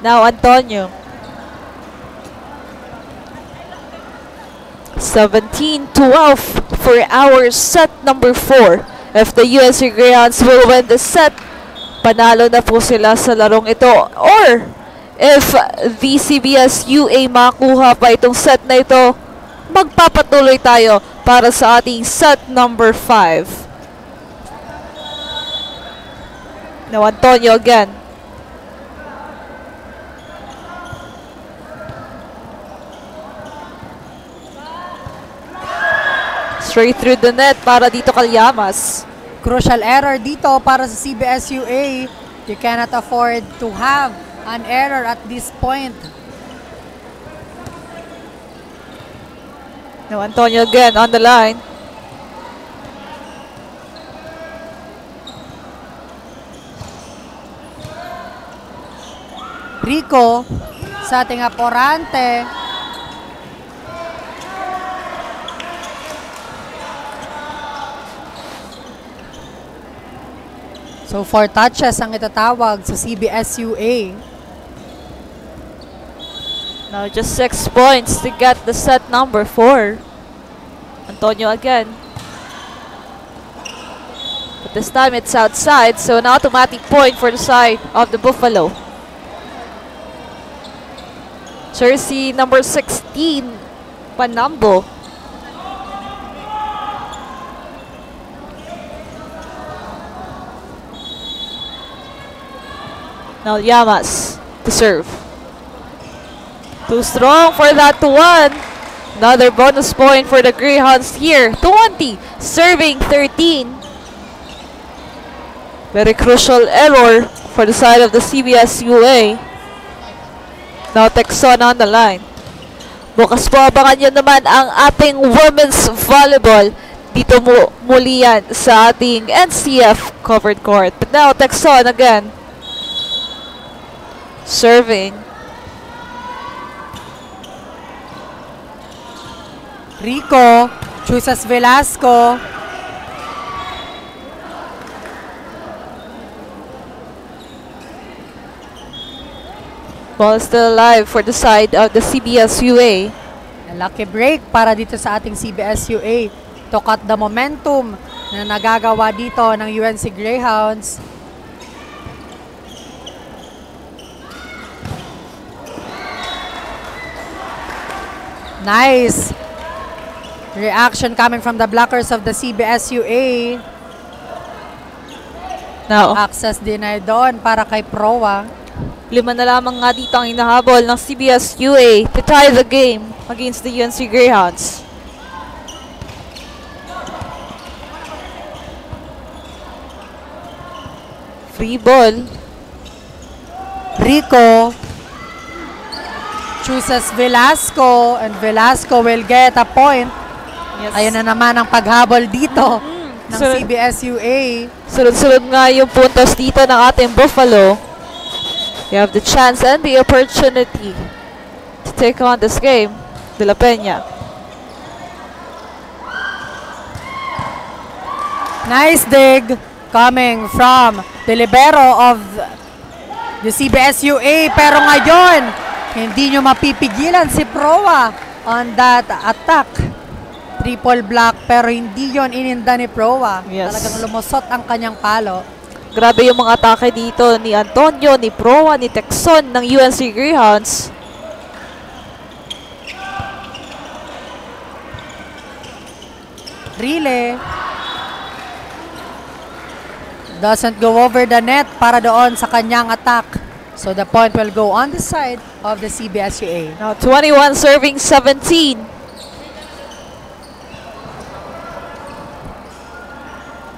Now Antonio. 17-12 for our set number 4. If the UNC Greyhounds will win the set, panalo na po sila sa larong ito. Or, if the CBS UA makuha pa itong set na ito, magpapatuloy tayo para sa ating set number 5. Now Antonio again. Straight through the net para dito kay Llamas. Crucial error dito para sa CBS UA. You cannot afford to have an error at this point. Now Antonio again on the line. Rico sa ating aporante. So 4 touches ang itatawag sa CBS UA. Now just 6 points to get the set number 4. Antonio again. But this time it's outside, so an automatic point for the side of the Buffalo. Jersey number 16, Panambo. Now Llamas to serve. Too strong for that one. Another bonus point for the Greyhounds here. 20, serving 13. Very crucial error for the side of the CBS UA. Now Texon on the line. Bukas po abangan nyo naman ang ating women's volleyball. Dito muli yan sa ating NCF covered court. But now Texon again. Serving. Rico chooses Velasco. Ball still alive for the side of the CBS UA. A lucky break para dito sa ating CBS UA to cut the momentum na nagagawa dito ng UNC Greyhounds. Nice reaction coming from the blockers of the CBS UA. Now, Access denied doon para kay Proa. 5 na lamang nga dito ang inahabol ng CBS UA to tie the game against the UNC Greyhounds. Free ball. Rico chooses Velasco and Velasco will get a point. Yes. Ayun na naman ang paghabol dito ng So, CBS UA. sunod-sunod nga yung puntos dito ng ating Buffalo. You have the chance and the opportunity to take on this game. De La Peña. Nice dig coming from the libero of the CBS UA. Pero ngayon, hindi nyo mapipigilan si Proa on that attack. Triple block pero hindi yon ininda ni Proa. Yes. Talagang lumusot ang kanyang palo. Grabe yung mga atake dito ni Antonio, ni Proa, ni Texon ng UNC Greyhounds. Relay. Doesn't go over the net para doon sa kanyang attack. So the point will go on the side of the CBS UA. Now 21 serving 17.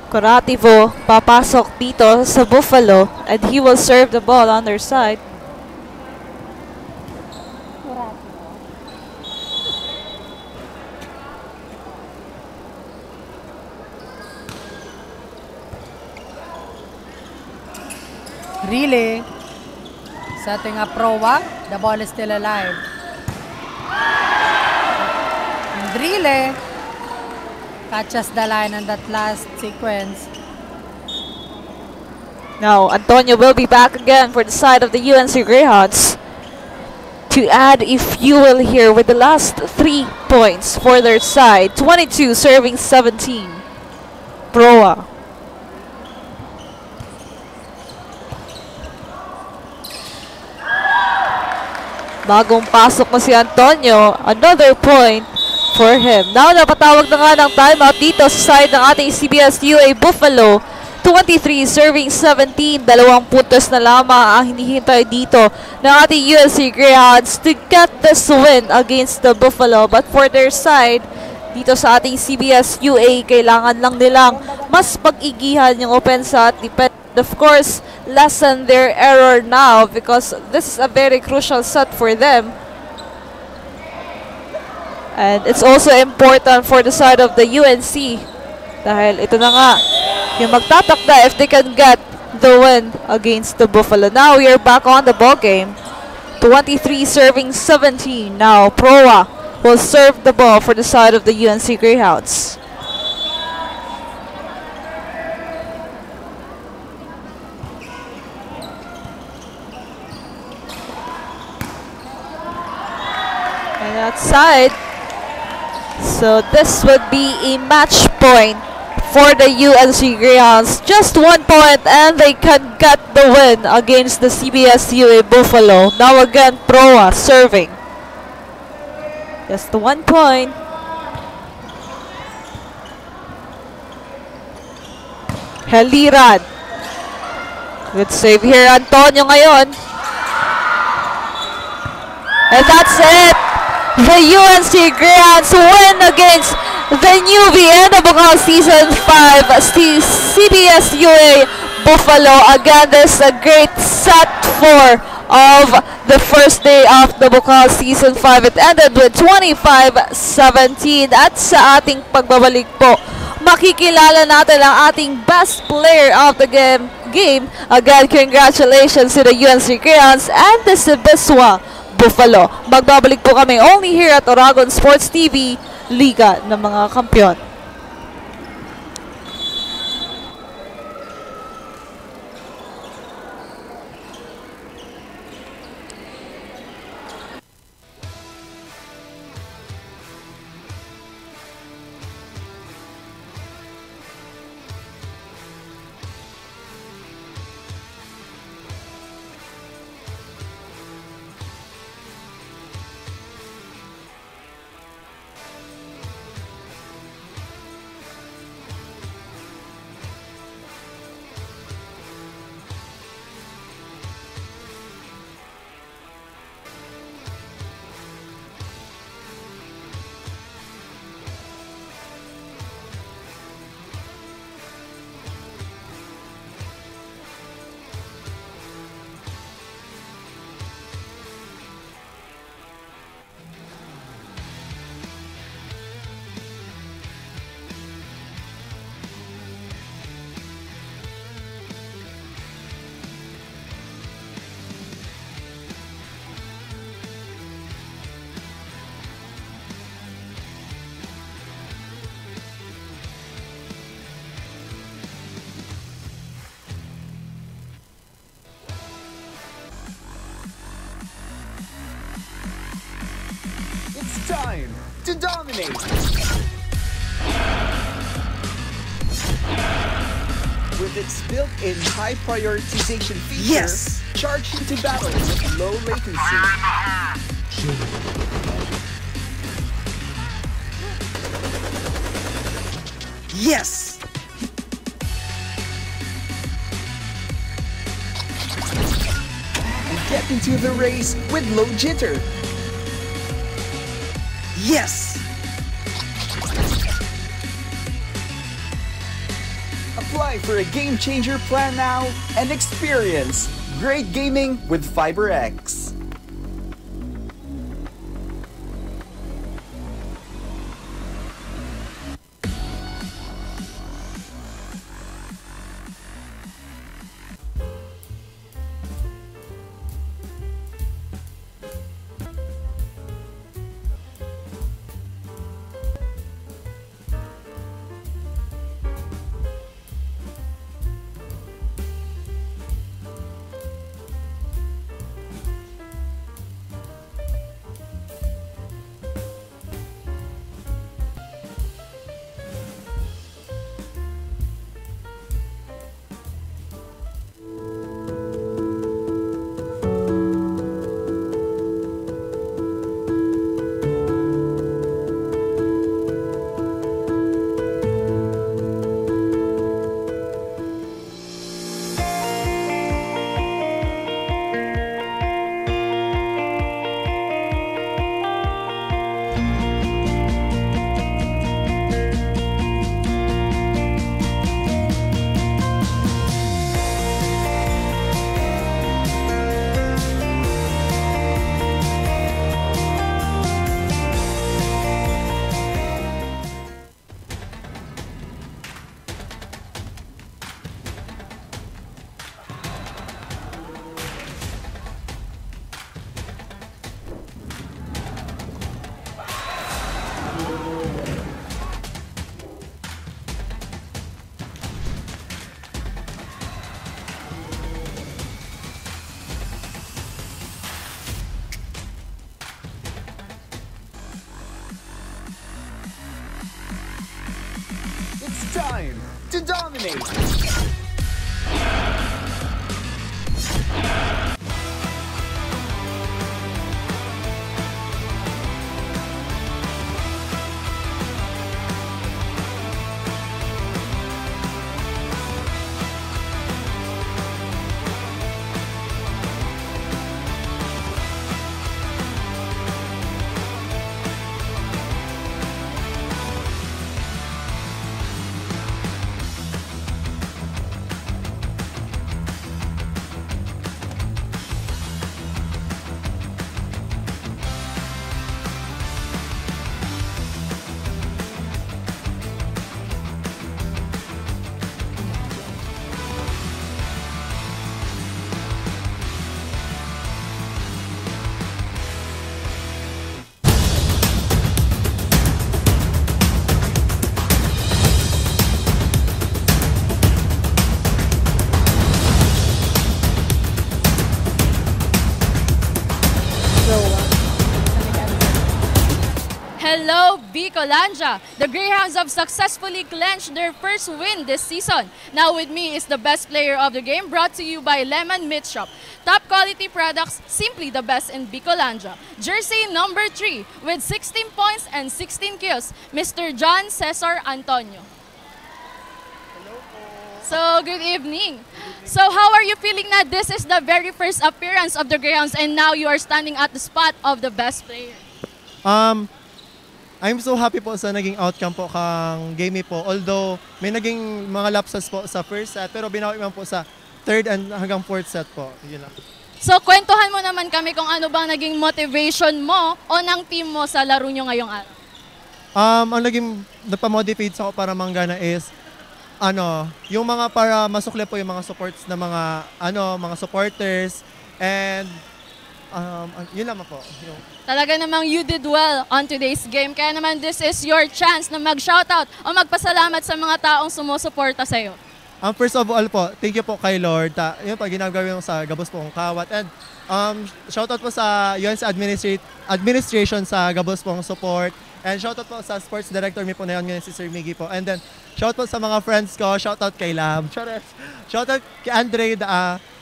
Corativo papasok dito sa Buffalo and he will serve the ball on their side. Really? Setting up Proa. The ball is still alive. And Really catches the line on that last sequence. Now, Antonio will be back again for the side of the UNC Greyhounds to add a fuel here with the last 3 points for their side. 22 serving 17. Proa. Bagong pasok na si Antonio. Another point for him. Now, napatawag na nga ng timeout dito sa side ng ating CBS-UA Buffalo. 23 serving 17. 2 puntos na lamang ang hinihintay dito ng ating UNC Greyhounds to get this win against the Buffalo. But for their side, dito sa ating CBS-UA, kailangan lang nilang mas pag-igihan yung opensa at defense. Of course, lessen their error now because this is a very crucial set for them. And it's also important for the side of the UNC dahil ito na nga yung magtatakda if they can get the win against the Buffalo. Now we are back on the ball game. 23 serving 17. Now Proa will serve the ball for the side of the UNC Greyhounds. And outside. So this would be a match point for the UNC Greyhounds. Just 1 point and they can get the win against the CBS-UA Buffalo. Now again, Proa serving. Just 1 point. Heliran. Good save here, Antonio ngayon. And that's it. The UNC Greyhounds win against the newbie in the Bukal Season 5 CBS-UA Buffalo. Again, this is a great set 4 of the first day of the Bukal Season 5. It ended with 25-17. At sa ating pagbabalik po, makikilala natin ang ating best player of the game. Again, congratulations to the UNC Greyhounds and the Sibiswa Buffalo. Magbabalik po kami only here at Oragon Sports TV, Liga ng mga Kampiyon. Time to dominate! With its built-in high prioritization feature, charge into battle with low latency. Yes! And get into the race with low jitter. Yes! Apply for a Game Changer plan now and experience great gaming with FiberX. time to dominate. Hello, Bicolandia! The Greyhounds have successfully clinched their first win this season. Now with me is the best player of the game, brought to you by Lemon Meat Shop. Top quality products, simply the best in Bicolandia. Jersey number 3 with 16 points and 16 kills, Mr. John Cesar Antonio. So, good evening. So, how are you feeling na this is the very first appearance of the Greyhounds and now you are standing at the spot of the best player? I'm so happy po sa naging outcome po kang game po. Although may naging mga lapses po sa first set, pero binawi man po sa third and hanggang fourth set po. Yun lang. So, kwentuhan mo naman kami kung ano bang naging motivation mo o ng team mo sa laro nyo ngayong araw. Ang naging nagpa-motivate ako para manggana is yung mga para masukle po yung mga supports na mga supporters and yun naman po. Talaga namang you did well on today's game. Kaya naman this is your chance na mag-shoutout o magpasalamat sa mga taong sumusuporta sa'yo. First of all po, thank you po kay Lord. Yun po, ginagawa yung sa Gabos Pong Kawat. And shoutout po sa UNC administration sa Gabos Pong support. And shoutout po sa sports director mi po na yun, si Sir Miggy po. And then, shoutout sa mga friends ko, shoutout kay Lam. Shoutout kay Andre,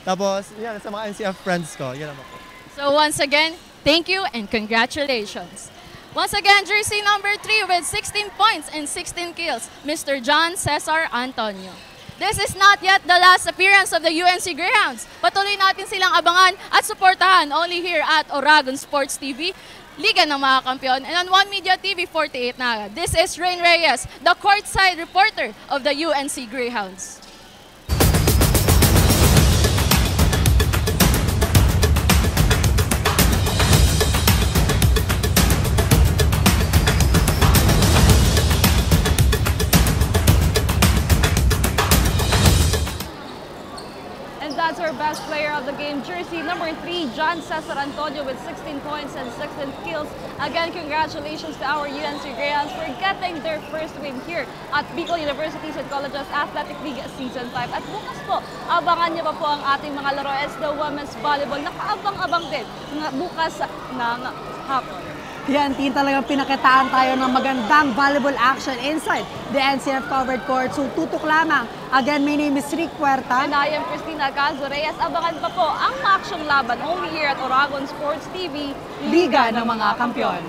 tapos yan, sa mga NCF friends ko. Yan naman po. So once again, thank you and congratulations. Once again, jersey number 3 with 16 points and 16 kills, Mr. John Cesar Antonio. This is not yet the last appearance of the UNC Greyhounds. Patuloy natin silang abangan at suportahan only here at Oragon Sports TV, Liga ng mga Kampiyon, and on One Media TV 48 Naga. This is Rain Reyes, the courtside reporter of the UNC Greyhounds. That's our best player of the game, jersey number 3, John Cesar Antonio with 16 points and 16 kills. Again, congratulations to our UNC Greyhounds for getting their first win here at Bicol Universities and Colleges Athletic League Season 5. At bukas po, abangan niyo pa po ang ating mga laro as the women's volleyball. Nakaabang-abang din bukas ng hapon. Yan, talagang pinakitaan tayo ng magandang volleyball action inside the NCF covered court. So, tutok lamang. Again, my name is Rick Puerta. And I am Christina Calzo Reyes. Abangan pa po ang maaksyong laban only here at Oragon Sports TV, Liga ng mga Kampiyon.